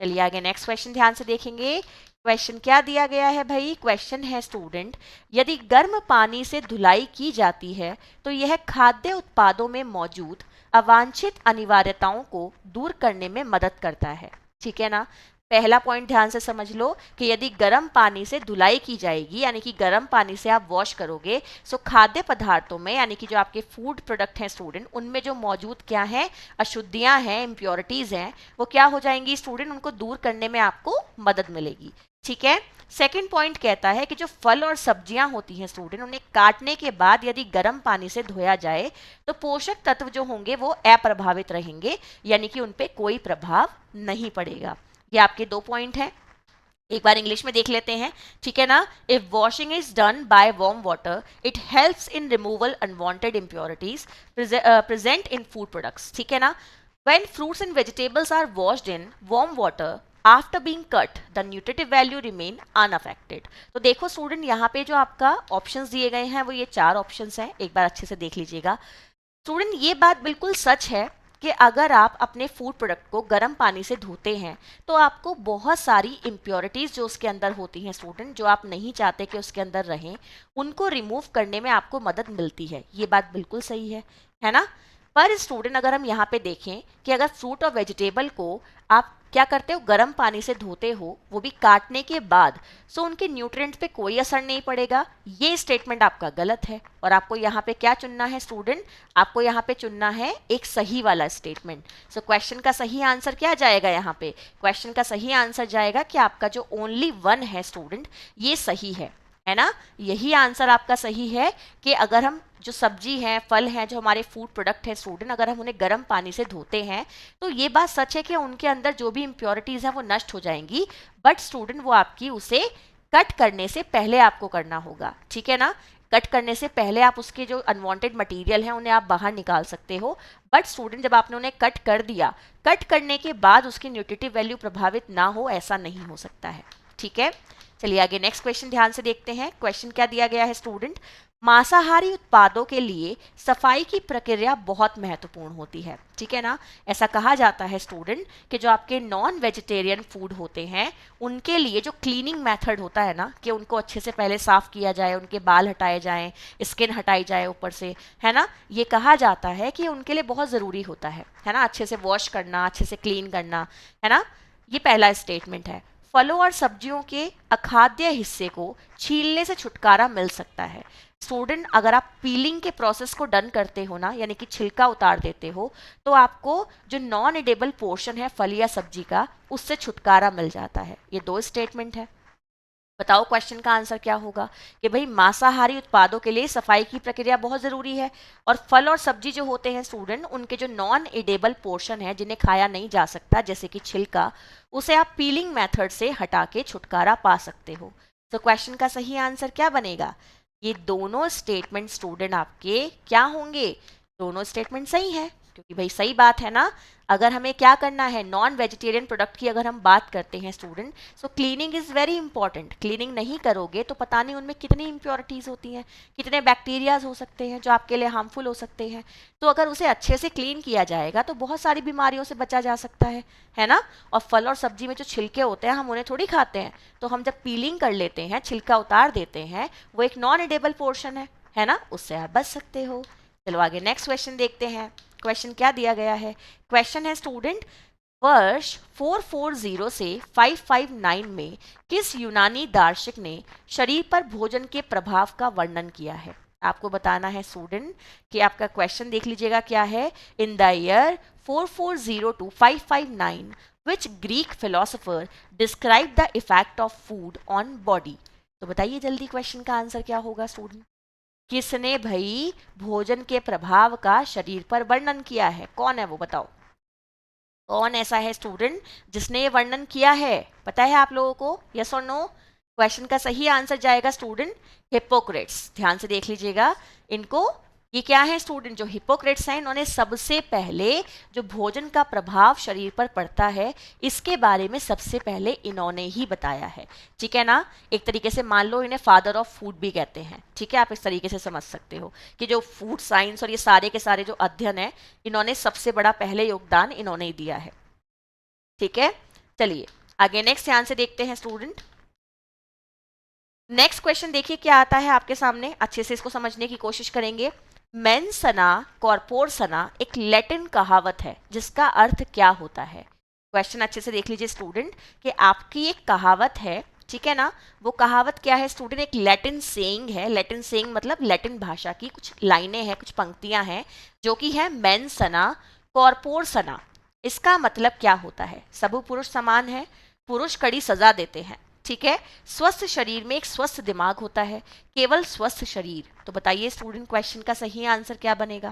[SPEAKER 1] चलिए आगे नेक्स्ट क्वेश्चन ध्यान से देखेंगे। क्वेश्चन क्या दिया गया है भाई, क्वेश्चन है स्टूडेंट, यदि गर्म पानी से धुलाई की जाती है तो यह खाद्य उत्पादों में मौजूद अवांछित अनिवार्यताओं को दूर करने में मदद करता है। ठीक है ना। पहला पॉइंट ध्यान से समझ लो कि यदि गर्म पानी से धुलाई की जाएगी, यानी कि गर्म पानी से आप वॉश करोगे, सो खाद्य पदार्थों में, यानी कि जो आपके फूड प्रोडक्ट हैं स्टूडेंट, उनमें जो मौजूद क्या है, अशुद्धियां हैं, इम्प्योरिटीज हैं, वो क्या हो जाएंगी स्टूडेंट, उनको दूर करने में आपको मदद मिलेगी। ठीक है। सेकंड पॉइंट कहता है कि जो फल और सब्जियां होती हैं स्टूडेंट, उन्हें काटने के बाद यदि गर्म पानी से धोया जाए तो पोषक तत्व जो होंगे वो अप्रभावित रहेंगे, यानी कि उन पे कोई प्रभाव नहीं पड़ेगा। ये आपके दो पॉइंट हैं। एक बार इंग्लिश में देख लेते हैं, ठीक है ना। If washing is done by warm water it helps in removal unwanted impurities present in food products. ठीक है ना। When fruits and vegetables are washed in warm water after being cut the nutritive value remain unaffected. तो देखो student यहाँ पे जो आपका options दिए गए हैं वो ये चार ऑप्शंस हैं, एक बार अच्छे से देख लीजिएगा स्टूडेंट। ये बात बिल्कुल सच है कि अगर आप अपने फूड प्रोडक्ट को गर्म पानी से धोते हैं तो आपको बहुत सारी इम्प्योरिटीज़ जो उसके अंदर होती हैं स्टूडेंट, जो आप नहीं चाहते कि उसके अंदर रहें, उनको रिमूव करने में आपको मदद मिलती है। ये बात बिल्कुल सही है ना। पर स्टूडेंट अगर हम यहाँ पे देखें कि अगर फ्रूट और वेजिटेबल को आप क्या करते हो, गर्म पानी से धोते हो, वो भी काटने के बाद, सो उनके न्यूट्रिएंट्स पे कोई असर नहीं पड़ेगा, ये स्टेटमेंट आपका गलत है। और आपको यहाँ पे क्या चुनना है स्टूडेंट, आपको यहाँ पे चुनना है एक सही वाला स्टेटमेंट। सो क्वेश्चन का सही आंसर क्या जाएगा यहाँ पे, क्वेश्चन का सही आंसर जाएगा कि आपका जो ओनली वन है स्टूडेंट, ये सही है है ना। यही आंसर आपका सही है कि अगर हम जो सब्जी है, फल हैं, जो हमारे फूड प्रोडक्ट है स्टूडेंट, अगर हम उन्हें गर्म पानी से धोते हैं तो ये बात सच है कि उनके अंदर जो भी इम्प्योरिटीज हैं वो नष्ट हो जाएंगी, बट स्टूडेंट वो आपकी उसे कट करने से पहले आपको करना होगा, ठीक है ना। कट करने से पहले आप उसके जो अनवांटेड मटेरियल हैं उन्हें आप बाहर निकाल सकते हो, बट स्टूडेंट जब आपने उन्हें कट कर दिया, कट करने के बाद उसकी न्यूट्रिटिव वैल्यू प्रभावित ना हो, ऐसा नहीं हो सकता है, ठीक है। चलिए आगे नेक्स्ट क्वेश्चन ध्यान से देखते हैं। क्वेश्चन क्या दिया गया है स्टूडेंट, मांसाहारी उत्पादों के लिए सफाई की प्रक्रिया बहुत महत्वपूर्ण होती है, ठीक है ना। ऐसा कहा जाता है स्टूडेंट कि जो आपके नॉन वेजिटेरियन फूड होते हैं उनके लिए जो क्लीनिंग मेथड होता है ना, कि उनको अच्छे से पहले साफ किया जाए, उनके बाल हटाए जाएं, स्किन हटाई जाए ऊपर से, है ना, ये कहा जाता है कि उनके लिए बहुत ज़रूरी होता है ना, अच्छे से वॉश करना, अच्छे से क्लीन करना, है ना। ये पहला स्टेटमेंट है। फलों और सब्जियों के अखाद्य हिस्से को छीलने से छुटकारा मिल सकता है। स्टूडेंट अगर आप पीलिंग के प्रोसेस को डन करते हो ना, यानी कि छिलका उतार देते हो, तो आपको जो नॉन एडेबल पोर्शन है फल या सब्जी का, उससे छुटकारा मिल जाता है। ये दो स्टेटमेंट है। बताओ क्वेश्चन का आंसर क्या होगा कि भाई मांसाहारी उत्पादों के लिए सफाई की प्रक्रिया बहुत ज़रूरी है, और फल और सब्जी जो होते हैं स्टूडेंट, उनके जो नॉन एडेबल पोर्शन है जिन्हें खाया नहीं जा सकता, जैसे कि छिलका, उसे आप पीलिंग मेथड से हटा के छुटकारा पा सकते हो। तो क्वेश्चन का सही आंसर क्या बनेगा? ये दोनों स्टेटमेंट स्टूडेंट आपके क्या होंगे? दोनों स्टेटमेंट सही है, क्योंकि भाई सही बात है ना। अगर हमें क्या करना है, नॉन वेजिटेरियन प्रोडक्ट की अगर हम बात करते हैं student, so cleaning is very important. Cleaning नहीं करोगे तो पता नहीं उनमें कितनी इम्प्योरिटीज़ होती हैं, कितने बैक्टीरियाज हो सकते हैं जो आपके लिए हार्मफुल हो सकते हैं। तो अगर उसे अच्छे से क्लीन किया जाएगा तो बहुत सारी बीमारियों से बचा जा सकता है ना। और फल और सब्जी में जो छिलके होते हैं हम उन्हें थोड़ी खाते हैं, तो हम जब पीलिंग कर लेते हैं, छिलका उतार देते हैं, वो एक नॉन एडेबल पोर्शन है ना, उससे आप बच सकते हो। चलो आगे नेक्स्ट क्वेश्चन देखते हैं। क्वेश्चन क्या दिया गया है? क्वेश्चन है स्टूडेंट, वर्ष 440 से 559 में किस यूनानी दार्शनिक ने शरीर पर भोजन के प्रभाव का वर्णन किया है? आपको बताना है स्टूडेंट कि आपका क्वेश्चन देख लीजिएगा क्या है। In the year 440 to 559 which Greek philosopher describe the effect of food on body? तो बताइए जल्दी क्वेश्चन का आंसर क्या होगा स्टूडेंट। किसने भाई भोजन के प्रभाव का शरीर पर वर्णन किया है? कौन है वो, बताओ कौन ऐसा है स्टूडेंट जिसने ये वर्णन किया है? पता है आप लोगों को, यस और नो? क्वेश्चन का सही आंसर जाएगा स्टूडेंट हिप्पोक्रेट्स। ध्यान से देख लीजिएगा इनको। ये क्या है स्टूडेंट, जो हिप्पोक्रेट्स हैं, इन्होंने सबसे पहले जो भोजन का प्रभाव शरीर पर पड़ता है इसके बारे में सबसे पहले इन्होंने ही बताया है, ठीक है ना। एक तरीके से मान लो इन्हें फादर ऑफ फूड भी कहते हैं, ठीक है। आप इस तरीके से समझ सकते हो कि जो फूड साइंस और ये सारे के सारे जो अध्ययन है, इन्होंने सबसे बड़ा पहले योगदान इन्होंने ही दिया है, ठीक है। चलिए आगे नेक्स्ट ध्यान से देखते हैं स्टूडेंट। नेक्स्ट क्वेश्चन देखिए क्या आता है आपके सामने, अच्छे से इसको समझने की कोशिश करेंगे। मेन सना कॉर्पोर सना एक लैटिन कहावत है जिसका अर्थ क्या होता है? क्वेश्चन अच्छे से देख लीजिए स्टूडेंट कि आपकी एक कहावत है, ठीक है ना। वो कहावत क्या है स्टूडेंट? एक लैटिन सेइंग है। लैटिन सेइंग मतलब लैटिन भाषा की कुछ लाइनें हैं, कुछ पंक्तियां हैं, जो कि है मेन सना कॉर्पोर सना। इसका मतलब क्या होता है? सब पुरुष समान है, पुरुष कड़ी सजा देते हैं, ठीक है। स्वस्थ शरीर में एक स्वस्थ दिमाग होता है, केवल स्वस्थ शरीर। तो बताइए स्टूडेंट क्वेश्चन का सही आंसर क्या बनेगा?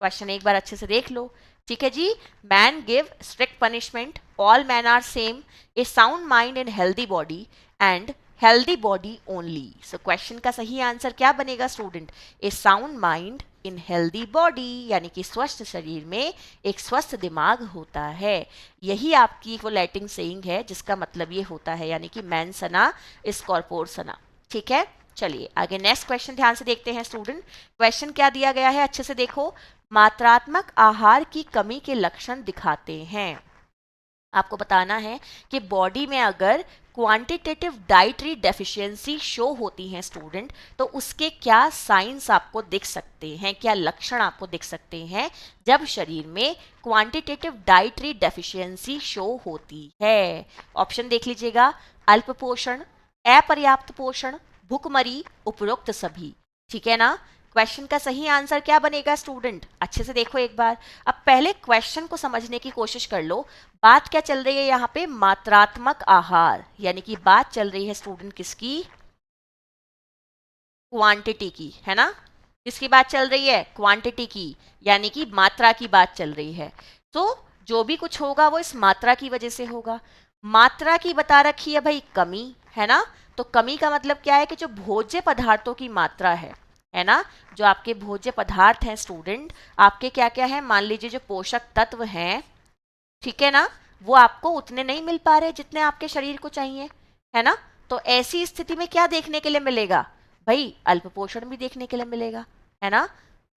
[SPEAKER 1] क्वेश्चन एक बार अच्छे से देख लो, ठीक है जी। Man give strict punishment, all man are same, a sound mind and healthy body and healthy body only. So question का सही आंसर क्या बनेगा student? A sound mind in healthy body, यानी कि स्वस्थ शरीर में एक स्वस्थ दिमाग होता है। यही आपकी वो लैटिन सेइंग है जिसका मतलब ये होता है, यानी कि मैन सना इस कॉर्पोर सना, ठीक है। चलिए आगे नेक्स्ट क्वेश्चन ध्यान से देखते हैं स्टूडेंट। क्वेश्चन क्या दिया गया है, अच्छे से देखो। मात्रात्मक आहार की कमी के लक्षण दिखाते हैं। आपको बताना है कि बॉडी में अगर क्वांटिटेटिव डाइटरी डेफिशिएंसी शो होती हैं स्टूडेंट, तो उसके क्या साइंस आपको दिख सकते हैं, क्या लक्षण आपको दिख सकते हैं जब शरीर में क्वांटिटेटिव डाइटरी डेफिशिएंसी शो होती है? ऑप्शन देख लीजिएगा। अल्प पोषण, अपर्याप्त पोषण, भूखमरी, उपरोक्त सभी, ठीक है ना। क्वेश्चन का सही आंसर क्या बनेगा स्टूडेंट? अच्छे से देखो एक बार। अब पहले क्वेश्चन को समझने की कोशिश कर लो। बात क्या चल रही है यहाँ पे? मात्रात्मक आहार, यानी कि बात चल रही है स्टूडेंट किसकी? क्वांटिटी की, है ना। किसकी बात चल रही है? क्वांटिटी की, यानी कि मात्रा की बात चल रही है। तो जो भी कुछ होगा वो इस मात्रा की वजह से होगा। मात्रा की बता रखी है भाई कमी, है ना। तो कमी का मतलब क्या है कि जो भोज्य पदार्थों की मात्रा है ना, जो आपके भोज्य पदार्थ हैं स्टूडेंट, आपके क्या क्या है, मान लीजिए जो पोषक तत्व हैं, ठीक है ना, वो आपको उतने नहीं मिल पा रहे जितने आपके शरीर को चाहिए, है ना। तो ऐसी स्थिति में क्या देखने के लिए मिलेगा भाई? अल्प पोषण भी देखने के लिए मिलेगा, है ना,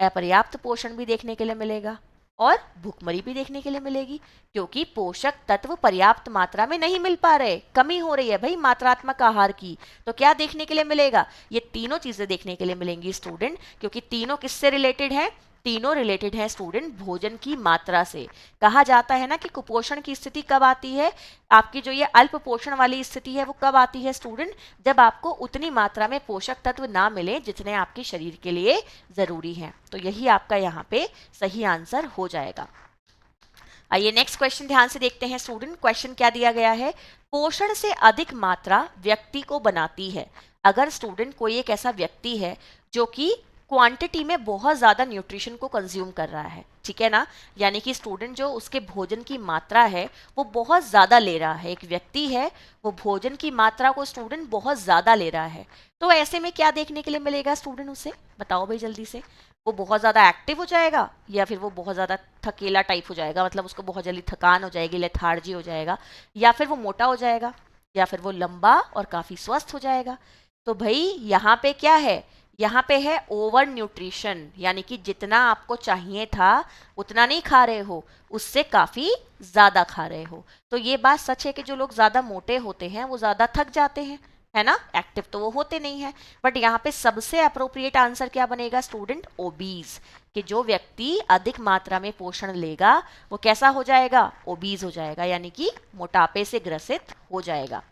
[SPEAKER 1] अपर्याप्त पोषण भी देखने के लिए मिलेगा, और भूखमरी भी देखने के लिए मिलेगी, क्योंकि पोषक तत्व पर्याप्त मात्रा में नहीं मिल पा रहे, कमी हो रही है भाई मात्रात्मक आहार की। तो क्या देखने के लिए मिलेगा? ये तीनों चीजें देखने के लिए मिलेंगी स्टूडेंट, क्योंकि तीनों किससे रिलेटेड है? तीनों रिलेटेड है स्टूडेंट भोजन की मात्रा से। कहा जाता है ना कि कुपोषण की स्थिति कब आती है, आपकी जो ये अल्प पोषण वाली स्थिति है वो कब आती है स्टूडेंट? जब आपको उतनी मात्रा में पोषक तत्व ना मिले जितने आपके शरीर के लिए जरूरी हैं। तो यही आपका यहाँ पे सही आंसर हो जाएगा। आइए नेक्स्ट क्वेश्चन ध्यान से देखते हैं स्टूडेंट। क्वेश्चन क्या दिया गया है? पोषण से अधिक मात्रा व्यक्ति को बनाती है। अगर स्टूडेंट कोई एक ऐसा व्यक्ति है जो कि क्वांटिटी में बहुत ज़्यादा न्यूट्रिशन को कंज्यूम कर रहा है, ठीक है ना, यानी कि स्टूडेंट जो उसके भोजन की मात्रा है वो बहुत ज़्यादा ले रहा है, एक व्यक्ति है वो भोजन की मात्रा को स्टूडेंट बहुत ज़्यादा ले रहा है, तो ऐसे में क्या देखने के लिए मिलेगा स्टूडेंट उसे? बताओ भाई जल्दी से। वो बहुत ज़्यादा एक्टिव हो जाएगा, या फिर वो बहुत ज़्यादा थकेला टाइप हो जाएगा, मतलब उसको बहुत जल्दी थकान हो जाएगी, लेथार्जी हो जाएगा, या फिर वो मोटा हो जाएगा, या फिर वो लंबा और काफ़ी स्वस्थ हो जाएगा। तो भाई यहाँ पे क्या है? यहाँ पे है ओवर न्यूट्रिशन, यानी कि जितना आपको चाहिए था उतना नहीं खा रहे हो, उससे काफ़ी ज़्यादा खा रहे हो। तो ये बात सच है कि जो लोग ज़्यादा मोटे होते हैं वो ज़्यादा थक जाते हैं, है ना, एक्टिव तो वो होते नहीं है। बट यहाँ पे सबसे अप्रोप्रिएट आंसर क्या बनेगा स्टूडेंट? ओबीज, कि जो व्यक्ति अधिक मात्रा में पोषण लेगा वो कैसा हो जाएगा? ओबीज हो जाएगा, यानी कि मोटापे से ग्रसित हो जाएगा।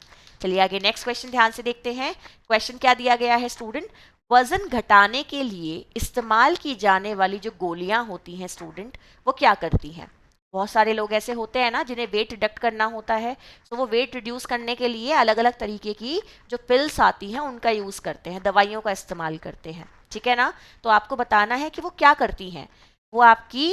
[SPEAKER 1] चलिए आगे नेक्स्ट क्वेश्चन ध्यान से देखते हैं। क्वेश्चन क्या दिया गया है स्टूडेंट? वजन घटाने के लिए इस्तेमाल की जाने वाली जो गोलियां होती हैं स्टूडेंट, वो क्या करती हैं? बहुत सारे लोग ऐसे होते हैं ना जिन्हें वेट रिडक्ट करना होता है, तो वो वेट रिड्यूस करने के लिए अलग अलग तरीके की जो पिल्स आती हैं उनका यूज़ करते हैं, दवाइयों का इस्तेमाल करते हैं, ठीक है ना। तो आपको बताना है कि वो क्या करती हैं। वो आपकी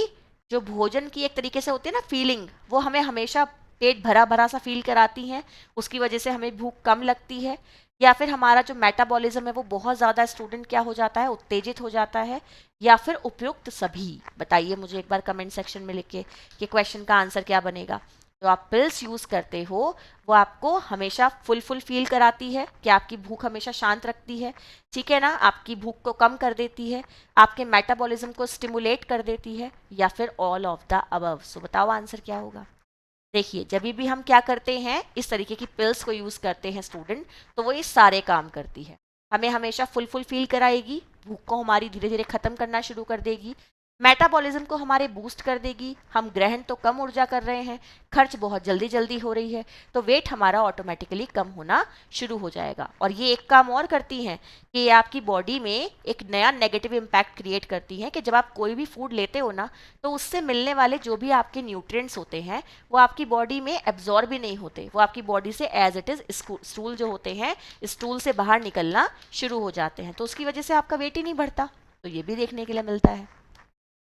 [SPEAKER 1] जो भोजन की एक तरीके से होती है ना फीलिंग, वो हमें हमेशा पेट भरा भरा सा फील कराती हैं, उसकी वजह से हमें भूख कम लगती है, या फिर हमारा जो मेटाबॉलिज्म है वो बहुत ज़्यादा स्टूडेंट क्या हो जाता है? उत्तेजित हो जाता है, या फिर उपयुक्त सभी। बताइए मुझे एक बार कमेंट सेक्शन में लिख के कि क्वेश्चन का आंसर क्या बनेगा। जो आप पिल्स यूज़ करते हो वो आपको हमेशा फुल फील कराती है, कि आपकी भूख हमेशा शांत रखती है, ठीक है ना, आपकी भूख को कम कर देती है, आपके मेटाबॉलिज्म को स्टिमुलेट कर देती है, या फिर ऑल ऑफ द अबव। सो बताओ आंसर क्या होगा? देखिए जब भी हम क्या करते हैं, इस तरीके की पिल्स को यूज़ करते हैं स्टूडेंट, तो वो ये सारे काम करती है। हमें हमेशा फुल फील कराएगी, भूख को हमारी धीरे धीरे ख़त्म करना शुरू कर देगी, मेटाबॉलिज्म को हमारे बूस्ट कर देगी, हम ग्रहण तो कम ऊर्जा कर रहे हैं, खर्च बहुत जल्दी जल्दी हो रही है, तो वेट हमारा ऑटोमेटिकली कम होना शुरू हो जाएगा। और ये एक काम और करती हैं कि ये आपकी बॉडी में एक नया नेगेटिव इम्पैक्ट क्रिएट करती हैं, कि जब आप कोई भी फूड लेते हो ना, तो उससे मिलने वाले जो भी आपके न्यूट्रिएंट्स होते हैं वो आपकी बॉडी में एब्जॉर्ब भी नहीं होते, वो आपकी बॉडी से एज इट इज़ स्टूल जो होते हैं, स्टूल से बाहर निकलना शुरू हो जाते हैं, तो उसकी वजह से आपका वेट ही नहीं बढ़ता। तो ये भी देखने के लिए मिलता है,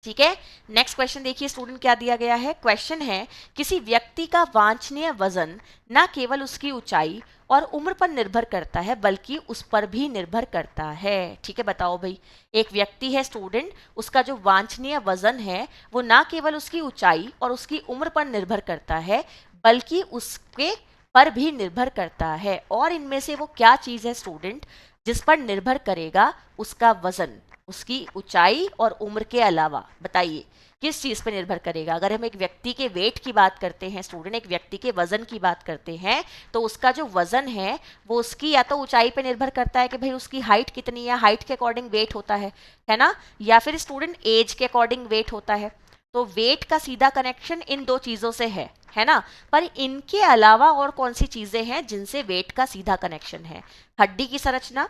[SPEAKER 1] ठीक है। नेक्स्ट क्वेश्चन देखिए स्टूडेंट क्या दिया गया है। क्वेश्चन है, किसी व्यक्ति का वांछनीय वजन न केवल उसकी ऊंचाई और उम्र पर निर्भर करता है बल्कि उस पर भी निर्भर करता है, ठीक है। बताओ भाई, एक व्यक्ति है स्टूडेंट, उसका जो वांछनीय वजन है वो ना केवल उसकी ऊंचाई और उसकी उम्र पर निर्भर करता है बल्कि उसके पर भी निर्भर करता है, और इनमें से वो क्या चीज़ है स्टूडेंट जिस पर निर्भर करेगा उसका वजन, उसकी ऊंचाई और उम्र के अलावा? बताइए किस चीज़ पर निर्भर करेगा। अगर हम एक व्यक्ति के वेट की बात करते हैं स्टूडेंट, एक व्यक्ति के वजन की बात करते हैं, तो उसका जो वजन है वो उसकी या तो ऊंचाई पर निर्भर करता है कि भाई उसकी हाइट कितनी है, हाइट के अकॉर्डिंग वेट होता है ना, या फिर स्टूडेंट एज के अकॉर्डिंग वेट होता है। तो वेट का सीधा कनेक्शन इन दो चीज़ों से है ना। पर इनके अलावा और कौन सी चीज़ें हैं जिनसे वेट का सीधा कनेक्शन है? हड्डी की संरचना,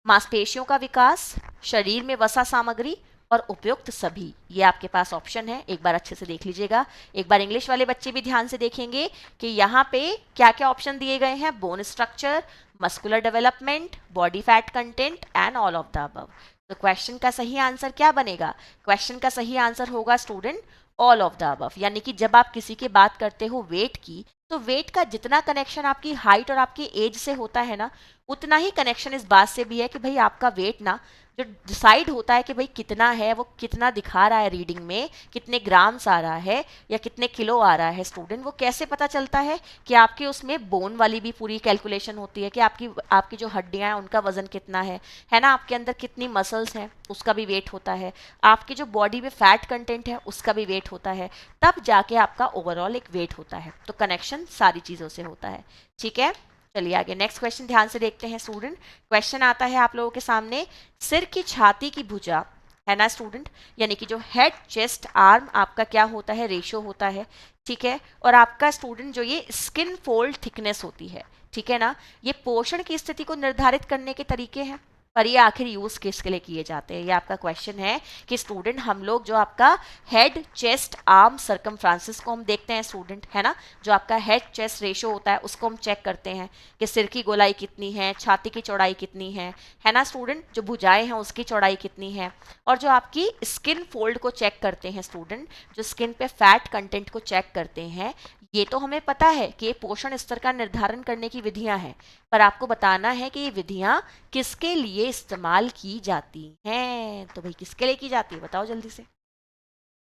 [SPEAKER 1] मांसपेशियों का विकास, शरीर में वसा सामग्री, और उपयुक्त सभी, ये आपके पास ऑप्शन है, एक बार अच्छे से देख लीजिएगा। एक बार इंग्लिश वाले बच्चे भी ध्यान से देखेंगे कि यहाँ पे क्या क्या ऑप्शन दिए गए हैं, bone structure, muscular development, body fat content and all of the above. तो क्वेश्चन का सही आंसर क्या बनेगा, क्वेश्चन का सही आंसर होगा student all of the above. यानी कि जब आप किसी की बात करते हो वेट की, तो वेट का जितना कनेक्शन आपकी हाइट और आपकी एज से होता है ना, उतना ही कनेक्शन इस बात से भी है कि भाई आपका वेट ना जो डिसाइड होता है कि भाई कितना है, वो कितना दिखा रहा है रीडिंग में, कितने ग्राम्स आ रहा है या कितने किलो आ रहा है स्टूडेंट, वो कैसे पता चलता है कि आपके उसमें बोन वाली भी पूरी कैलकुलेशन होती है कि आपकी जो हड्डियां हैं उनका वजन कितना है ना, आपके अंदर कितनी मसल्स हैं उसका भी वेट होता है, आपकी जो बॉडी में फैट कंटेंट है उसका भी वेट होता है, तब जाके आपका ओवरऑल एक वेट होता है। तो कनेक्शन सारी चीज़ों से होता है। ठीक है, चलिए आगे नेक्स्ट क्वेश्चन ध्यान से देखते हैं स्टूडेंट। क्वेश्चन आता है आप लोगों के सामने, सिर की छाती की भुजा है ना स्टूडेंट, यानी कि जो हेड चेस्ट आर्म आपका क्या होता है, रेशो होता है। ठीक है, और आपका स्टूडेंट जो ये स्किन फोल्ड थिकनेस होती है, ठीक है ना, ये पोषण की स्थिति को निर्धारित करने के तरीके हैं, पर ये आखिर यूज किसके लिए किए जाते हैं, ये आपका क्वेश्चन है कि स्टूडेंट हम लोग जो आपका हेड चेस्ट आर्म सरकमफ्रांसिस को हम देखते हैं स्टूडेंट, है ना, जो आपका हेड चेस्ट रेशो होता है उसको हम चेक करते हैं कि सिर की गोलाई कितनी है, छाती की चौड़ाई कितनी है ना स्टूडेंट, जो भुजाएं हैं उसकी चौड़ाई कितनी है, और जो आपकी स्किन फोल्ड को चेक करते हैं स्टूडेंट, जो स्किन पे फैट कंटेंट को चेक करते हैं, ये तो हमें पता है कि ये पोषण स्तर का निर्धारण करने की विधियां हैं, पर आपको बताना है कि ये विधियां किसके लिए इस्तेमाल की जाती हैं। तो भाई किसके लिए की जाती है बताओ जल्दी से,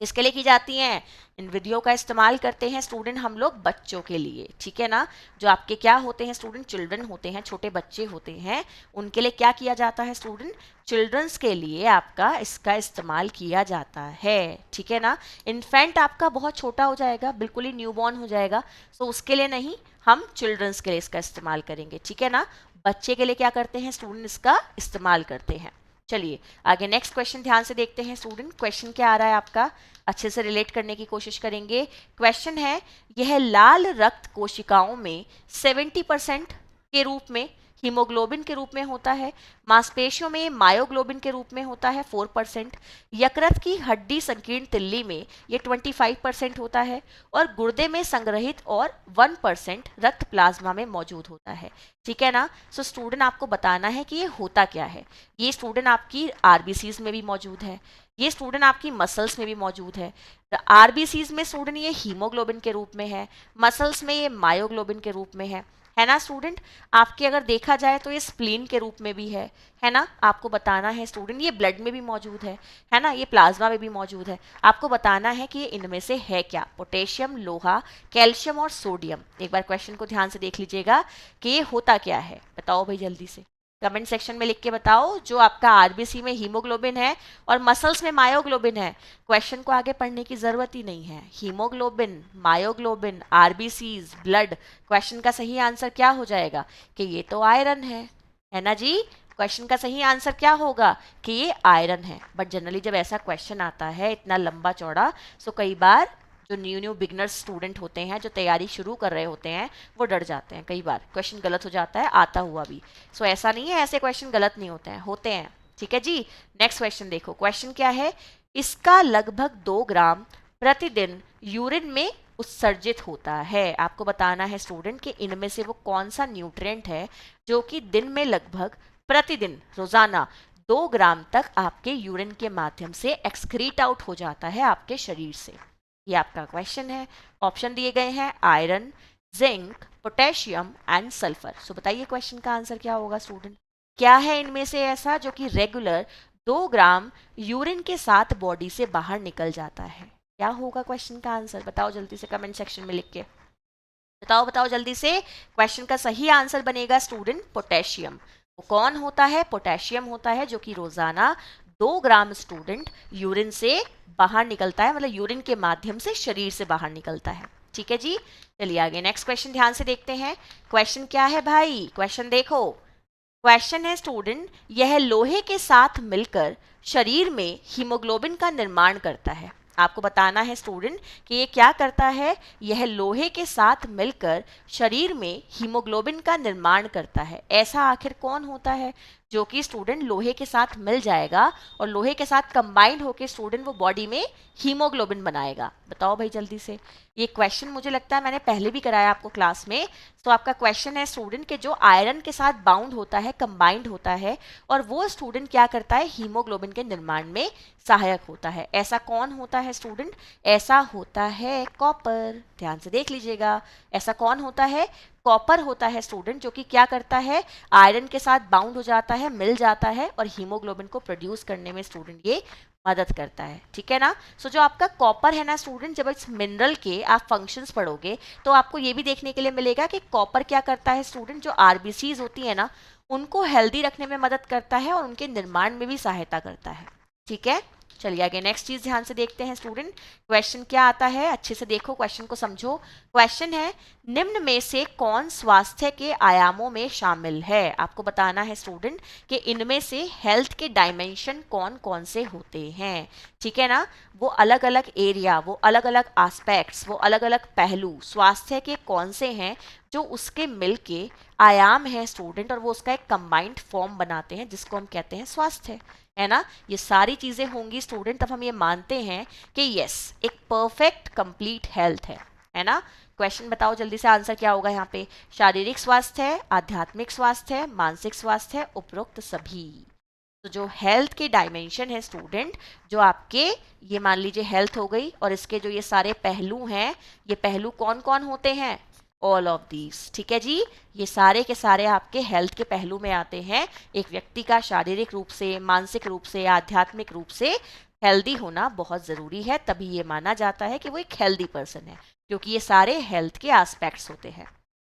[SPEAKER 1] किसके लिए की जाती हैं। इन विधियों का इस्तेमाल करते हैं स्टूडेंट हम लोग बच्चों के लिए, ठीक है ना, जो आपके क्या होते हैं स्टूडेंट, चिल्ड्रन होते हैं, छोटे बच्चे होते हैं, उनके लिए क्या किया जाता है स्टूडेंट, चिल्ड्रंस के लिए आपका इसका इस्तेमाल किया जाता है। ठीक है ना, इन्फेंट आपका बहुत छोटा हो जाएगा, बिल्कुल ही न्यूबॉर्न हो जाएगा, सो उसके लिए नहीं, हम चिल्ड्रंस के लिए इसका इस्तेमाल करेंगे। ठीक है ना, बच्चे के लिए क्या करते हैं स्टूडेंट, इसका इस्तेमाल करते हैं। चलिए आगे नेक्स्ट क्वेश्चन ध्यान से देखते हैं स्टूडेंट। क्वेश्चन क्या आ रहा है आपका, अच्छे से रिलेट करने की कोशिश करेंगे। क्वेश्चन है, यह लाल रक्त कोशिकाओं में 70% के रूप में हीमोग्लोबिन के रूप में होता है, मांसपेशियों में मायोग्लोबिन के रूप में होता है 4%, यकृत की हड्डी संकीर्ण तिल्ली में ये 25% होता है, और गुर्दे में संग्रहित और 1% रक्त प्लाज्मा में मौजूद होता है। ठीक है ना, सो स्टूडेंट आपको बताना है कि ये होता क्या है। ये स्टूडेंट आपकी आरबीसीज में भी मौजूद है, ये स्टूडेंट आपकी मसल्स में भी मौजूद है। आरबीसीज में स्टूडेंट ये हीमोग्लोबिन के रूप में है, मसल्स में ये मायोग्लोबिन के रूप में है ना स्टूडेंट। आपके अगर देखा जाए तो ये स्प्लीन के रूप में भी है ना, आपको बताना है स्टूडेंट ये ब्लड में भी मौजूद है ना, ये प्लाज्मा में भी मौजूद है। आपको बताना है कि ये इनमें से है क्या, पोटेशियम, लोहा, कैल्शियम और सोडियम। एक बार क्वेश्चन को ध्यान से देख लीजिएगा कि ये होता क्या है, बताओ भाई जल्दी से, कमेंट सेक्शन में लिख के बताओ। जो आपका आरबीसी में हीमोग्लोबिन है और मसल्स में मायोग्लोबिन है, क्वेश्चन को आगे पढ़ने की जरूरत ही नहीं है। Haemoglobin, myoglobin, RBCs, blood, question का सही आंसर क्या हो जाएगा कि ये तो आयरन है ना जी। क्वेश्चन का सही आंसर क्या होगा कि ये आयरन है। बट जनरली जब ऐसा क्वेश्चन आता है इतना लंबा चौड़ा, सो कई बार जो न्यू बिगनर्स स्टूडेंट होते हैं, जो तैयारी शुरू कर रहे होते हैं, वो डर जाते हैं, कई बार क्वेश्चन गलत हो जाता है आता हुआ भी। सो ऐसा नहीं है, ऐसे क्वेश्चन गलत नहीं होते हैं। ठीक है जी, नेक्स्ट क्वेश्चन देखो। क्वेश्चन क्या है, इसका लगभग 2 ग्राम प्रतिदिन यूरिन में उत्सर्जित होता है। आपको बताना है स्टूडेंट कि इनमें से वो कौन सा न्यूट्रिएंट है जो कि दिन में लगभग प्रतिदिन रोजाना 2 ग्राम तक आपके यूरिन के माध्यम से एक्सक्रीट आउट हो जाता है आपके शरीर से। ये आपका क्वेश्चन है। ऑप्शन दिए गए हैं iron, zinc, potassium and sulphur. So बताइए क्वेश्चन का आंसर क्या होगा स्टूडेंट, क्या है इनमें से ऐसा जो कि रेगुलर 2 ग्राम यूरिन के साथ बॉडी से बाहर निकल जाता है। क्या होगा क्वेश्चन का आंसर, बताओ जल्दी से कमेंट सेक्शन में लिख के बताओ जल्दी से। क्वेश्चन का सही आंसर बनेगा स्टूडेंट पोटेशियम। वो कौन होता है, पोटेशियम होता है, जो कि रोजाना 2 ग्राम स्टूडेंट यूरिन से बाहर निकलता है, मतलब यूरिन के माध्यम से शरीर से बाहर निकलता है। ठीक है जी, चलिए आगे नेक्स्ट क्वेश्चन ध्यान से देखते हैं। क्वेश्चन क्या है भाई, क्वेश्चन देखो। क्वेश्चन है स्टूडेंट, यह लोहे के साथ मिलकर शरीर में हीमोग्लोबिन का निर्माण करता है। आपको बताना है स्टूडेंट कि ये क्या करता है, यह लोहे के साथ मिलकर शरीर में हीमोग्लोबिन का निर्माण करता है। ऐसा आखिर कौन होता है जो कि स्टूडेंट लोहे के साथ मिल जाएगा और लोहे के साथ कंबाइंड होकर स्टूडेंट वो बॉडी में हीमोग्लोबिन बनाएगा। बताओ भाई जल्दी से। ये क्वेश्चन मुझे लगता है मैंने पहले भी कराया आपको क्लास में। तो आपका क्वेश्चन है स्टूडेंट के जो आयरन के साथ बाउंड होता है, कंबाइंड होता है, और वो स्टूडेंट क्या करता है, हीमोग्लोबिन के निर्माण में सहायक होता है। ऐसा कौन होता है स्टूडेंट? ऐसा होता है कॉपर। ध्यान से देख लीजिएगा, ऐसा कौन होता है? कॉपर होता है स्टूडेंट, जो कि क्या करता है, आयरन के साथ बाउंड हो जाता है, मिल जाता है और हीमोग्लोबिन को प्रोड्यूस करने में स्टूडेंट ये मदद करता है। ठीक है ना। सो जो आपका कॉपर है ना स्टूडेंट, जब इस मिनरल के आप फंक्शंस पढ़ोगे तो आपको ये भी देखने के लिए मिलेगा कि कॉपर क्या करता है स्टूडेंट, जो आरबीसीज होती है ना उनको हेल्दी रखने में मदद करता है और उनके निर्माण में भी सहायता करता है। ठीक है, चलिए आगे नेक्स्ट चीज ध्यान से देखते हैं स्टूडेंट। क्वेश्चन क्या आता है, अच्छे से देखो, क्वेश्चन को समझो। क्वेश्चन है, निम्न में से कौन स्वास्थ्य के आयामों में शामिल है? आपको बताना है स्टूडेंट कि इनमें से हेल्थ के डायमेंशन कौन कौन से होते हैं। ठीक है ना। वो अलग अलग एरिया, वो अलग अलग एस्पेक्ट्स, वो अलग अलग पहलू स्वास्थ्य के कौन से हैं जो उसके मिलके आयाम है स्टूडेंट, और वो उसका एक कंबाइंड फॉर्म बनाते हैं जिसको हम कहते हैं स्वास्थ्य, है ना। ये सारी चीजें होंगी स्टूडेंट, तब हम ये मानते हैं कि यस एक परफेक्ट कंप्लीट हेल्थ है ना। क्वेश्चन बताओ जल्दी से, आंसर क्या होगा यहाँ पे? शारीरिक स्वास्थ्य, आध्यात्मिक स्वास्थ्य, मानसिक स्वास्थ्य, उपरोक्त सभी। तो जो हेल्थ के डायमेंशन है स्टूडेंट, जो आपके ये मान लीजिए हेल्थ हो गई, और इसके जो ये सारे पहलू हैं, ये पहलू कौन कौन होते हैं? All of these. ठीक है जी, ये सारे के सारे आपके हेल्थ के पहलू में आते हैं। एक व्यक्ति का शारीरिक रूप से, मानसिक रूप से, आध्यात्मिक रूप से हेल्दी होना बहुत ज़रूरी है, तभी ये माना जाता है कि वो एक हेल्दी पर्सन है, क्योंकि ये सारे हेल्थ के एस्पेक्ट्स होते हैं।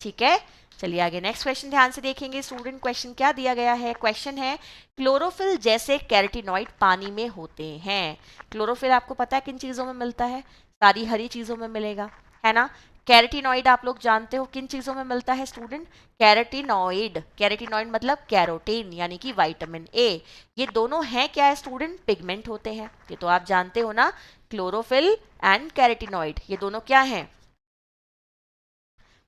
[SPEAKER 1] ठीक है, चलिए आगे नेक्स्ट क्वेश्चन ध्यान से देखेंगे स्टूडेंट। क्वेश्चन क्या दिया गया है? क्वेश्चन है, क्लोरोफिल जैसे कैरोटीनॉइड पानी में होते हैं। क्लोरोफिल आपको पता है किन चीज़ों में मिलता है? सारी हरी चीज़ों में मिलेगा, है ना। कैरोटीनॉइड आप लोग जानते हो किन चीज़ों में मिलता है स्टूडेंट? कैरोटीनॉइड, कैरोटीनॉइड मतलब कैरोटीन यानी कि विटामिन ए। ये दोनों हैं क्या है स्टूडेंट? पिगमेंट होते हैं। ये तो आप जानते हो ना, क्लोरोफिल एंड कैरोटीनॉइड ये दोनों क्या हैं?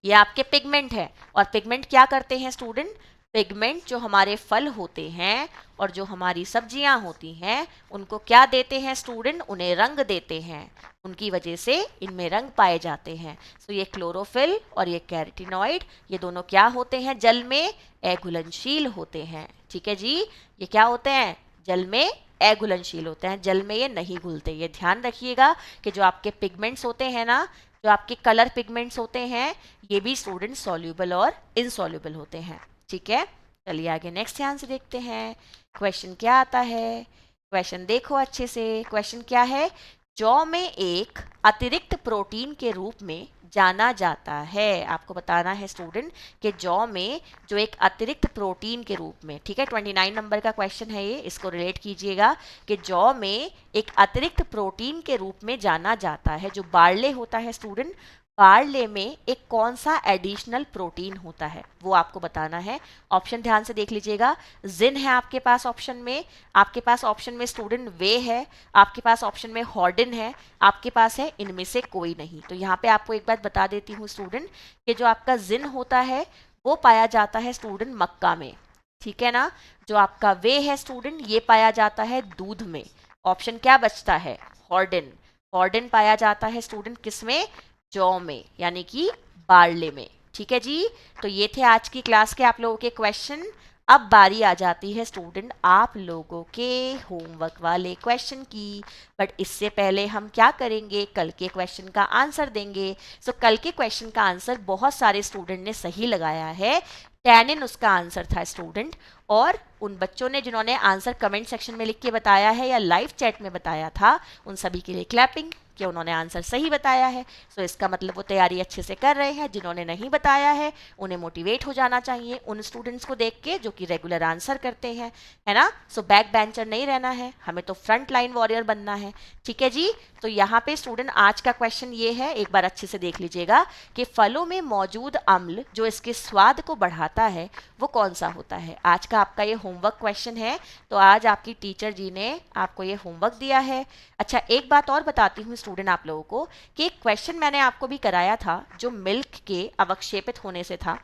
[SPEAKER 1] ये आपके पिगमेंट है। और पिगमेंट क्या करते हैं स्टूडेंट? पिगमेंट जो हमारे फल होते हैं और जो हमारी सब्जियां होती हैं उनको क्या देते हैं स्टूडेंट? उन्हें रंग देते हैं। उनकी वजह से इनमें रंग पाए जाते हैं। तो ये क्लोरोफिल और ये कैरोटीनॉइड ये दोनों क्या होते हैं? जल में अघुलनशील होते हैं। ठीक है जी, ये क्या होते हैं? जल में अघुलनशील होते हैं, जल में ये नहीं घुलते। ये ध्यान रखिएगा कि जो आपके पिगमेंट्स होते हैं ना, जो आपके कलर पिगमेंट्स होते हैं, ये भी स्टूडेंट सॉल्यूबल और इनसॉल्यूबल होते हैं। ठीक है, चलिए आगे नेक्स्ट ध्यान से देखते हैं। क्वेश्चन क्या आता है? क्वेश्चन देखो अच्छे से। क्वेश्चन क्या है? जौ में एक अतिरिक्त प्रोटीन के रूप में जाना जाता है। आपको बताना है स्टूडेंट कि जौ में जो एक अतिरिक्त प्रोटीन के रूप में, ठीक है 29 नंबर का क्वेश्चन है ये, इसको रिलेट कीजिएगा कि जौ में एक अतिरिक्त प्रोटीन के रूप में जाना जाता है। जो बार्ले होता है स्टूडेंट, बार्ले में एक कौन सा एडिशनल प्रोटीन होता है वो आपको बताना है। ऑप्शन ध्यान से देख लीजिएगा। जिन है आपके पास ऑप्शन में, आपके पास ऑप्शन में स्टूडेंट वे है, आपके पास ऑप्शन में हॉर्डिन है, आपके पास है इनमें से कोई नहीं। तो यहाँ पे आपको एक बात बता देती हूँ स्टूडेंट कि जो आपका जिन होता है वो पाया जाता है स्टूडेंट मक्का में। ठीक है ना। जो आपका वे है स्टूडेंट ये पाया जाता है दूध में। ऑप्शन क्या बचता है? हॉर्डिन। हॉर्डिन पाया जाता है स्टूडेंट किस में? जौ में, यानी कि बार्ले में। ठीक है जी, तो ये थे आज की क्लास के आप लोगों के क्वेश्चन। अब बारी आ जाती है स्टूडेंट आप लोगों के होमवर्क वाले क्वेश्चन की। बट इससे पहले हम क्या करेंगे, कल के क्वेश्चन का आंसर देंगे। सो कल के क्वेश्चन का आंसर बहुत सारे स्टूडेंट ने सही लगाया है। टैनिन उसका आंसर था स्टूडेंट। और उन बच्चों ने जिन्होंने आंसर कमेंट सेक्शन में लिख के बताया है या लाइव चैट में बताया था, उन सभी के लिए क्लैपिंग कि उन्होंने आंसर सही बताया है। सो इसका मतलब वो तैयारी अच्छे से कर रहे हैं। जिन्होंने नहीं बताया है उन्हें मोटिवेट हो जाना चाहिए उन स्टूडेंट्स को देख के जो कि रेगुलर आंसर करते हैं, है ना। सो बैक बेंचर नहीं रहना है, हमें तो फ्रंट लाइन वॉरियर बनना है। ठीक है जी, तो यहाँ पे स्टूडेंट आज का क्वेश्चन ये है, एक बार अच्छे से देख लीजिएगा कि फलों में मौजूद अम्ल जो इसके स्वाद को बढ़ाता है वो कौन सा होता है। आज का आपका ये होमवर्क क्वेश्चन है। तो आज आपकी टीचर जी ने आपको ये होमवर्क दिया है। अच्छा, एक बात और बताती हूँ स्टूडेंट आप लोगों को कि एक क्वेश्चन मैंने आपको भी कराया था जो मिल्क के अवक्षेपित होने से था।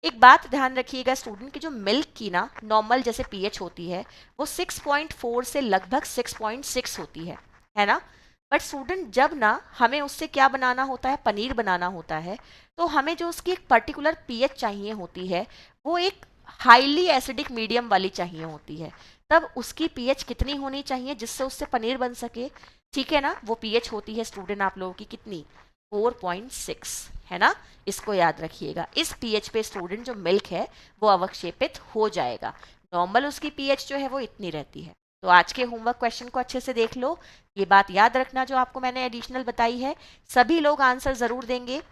[SPEAKER 1] एक बात ध्यान रखिएगा स्टूडेंट की जो मिल्क की ना नॉर्मल जैसे पीएच होती है वो 6.4 से लगभग 6.6 होती है ना। बट स्टूडेंट जब ना हमें उससे क्या बनाना होता है, पनीर बनाना होता है, तो हमें जो उसकी एक पर्टिकुलर पीएच चाहिए होती है वो एक हाईली एसिडिक मीडियम वाली चाहिए होती है। तब उसकी पीएच कितनी होनी चाहिए जिससे उससे पनीर बन सके, ठीक है ना। वो पीएच होती है स्टूडेंट आप लोगों की कितनी, 4.6, है ना। इसको याद रखिएगा। इस पीएच पे स्टूडेंट जो मिल्क है वो अवक्षेपित हो जाएगा। नॉर्मल उसकी पीएच जो है वो इतनी रहती है। तो आज के होमवर्क क्वेश्चन को अच्छे से देख लो। ये बात याद रखना जो आपको मैंने एडिशनल बताई है, सभी लोग आंसर जरूर देंगे,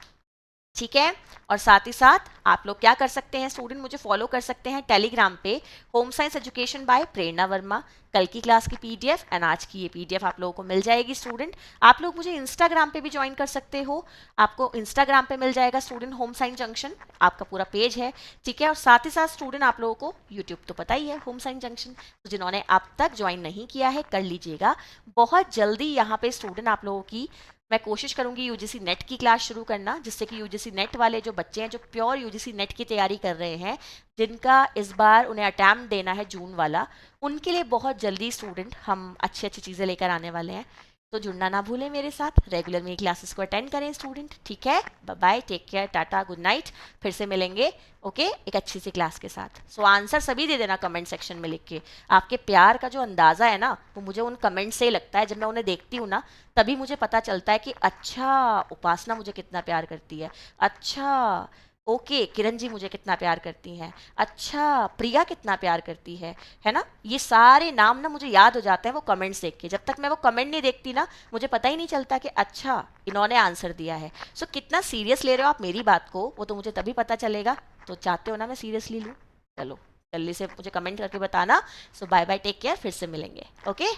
[SPEAKER 1] ठीक है। और साथ ही साथ आप लोग क्या कर सकते हैं स्टूडेंट, मुझे फॉलो कर सकते हैं टेलीग्राम पे, होम साइंस एजुकेशन बाय प्रेरणा वर्मा। कल की क्लास की पीडीएफ एंड आज की ये पीडीएफ आप लोगों को मिल जाएगी स्टूडेंट। आप लोग मुझे इंस्टाग्राम पे भी ज्वाइन कर सकते हो, आपको इंस्टाग्राम पे मिल जाएगा स्टूडेंट होम साइंस जंक्शन, आपका पूरा पेज है, ठीक है। और साथ ही साथ स्टूडेंट आप लोगों को यूट्यूब तो पता ही है होम साइंस जंक्शन, तो जिन्होंने अब तक ज्वाइन नहीं किया है कर लीजिएगा। बहुत जल्दी यहाँ पे स्टूडेंट आप लोगों की मैं कोशिश करूंगी यूजीसी नेट की क्लास शुरू करना, जिससे कि यूजीसी नेट वाले जो बच्चे हैं जो प्योर यूजीसी नेट की तैयारी कर रहे हैं, जिनका इस बार उन्हें अटैम्प्ट देना है जून वाला, उनके लिए बहुत जल्दी स्टूडेंट हम अच्छी अच्छी चीज़ें लेकर आने वाले हैं। तो जुड़ना ना भूलें मेरे साथ, रेगुलर मेरी क्लासेस को अटेंड करें स्टूडेंट, ठीक है। Bye bye, take care, tata, good night. फिर से मिलेंगे ओके एक अच्छी सी क्लास के साथ। सो आंसर सभी दे देना कमेंट सेक्शन में लिख के। आपके प्यार का जो अंदाज़ा है ना वो मुझे उन कमेंट से ही लगता है, जब मैं उन्हें देखती हूँ ना तभी मुझे पता चलता है कि अच्छा उपासना मुझे कितना प्यार करती है, अच्छा ओके किरण जी मुझे कितना प्यार करती हैं, अच्छा प्रिया कितना प्यार करती है ना। ये सारे नाम ना मुझे याद हो जाते हैं वो कमेंट्स देख के। जब तक मैं वो कमेंट नहीं देखती ना मुझे पता ही नहीं चलता कि अच्छा इन्होंने आंसर दिया है। सो कितना सीरियस ले रहे हो आप मेरी बात को वो तो मुझे तभी पता चलेगा। तो चाहते हो ना मैं सीरियसली लूँ, चलो जल्दी से मुझे कमेंट करके बताना। सो बाय बाय, टेक केयर, फिर से मिलेंगे ओके।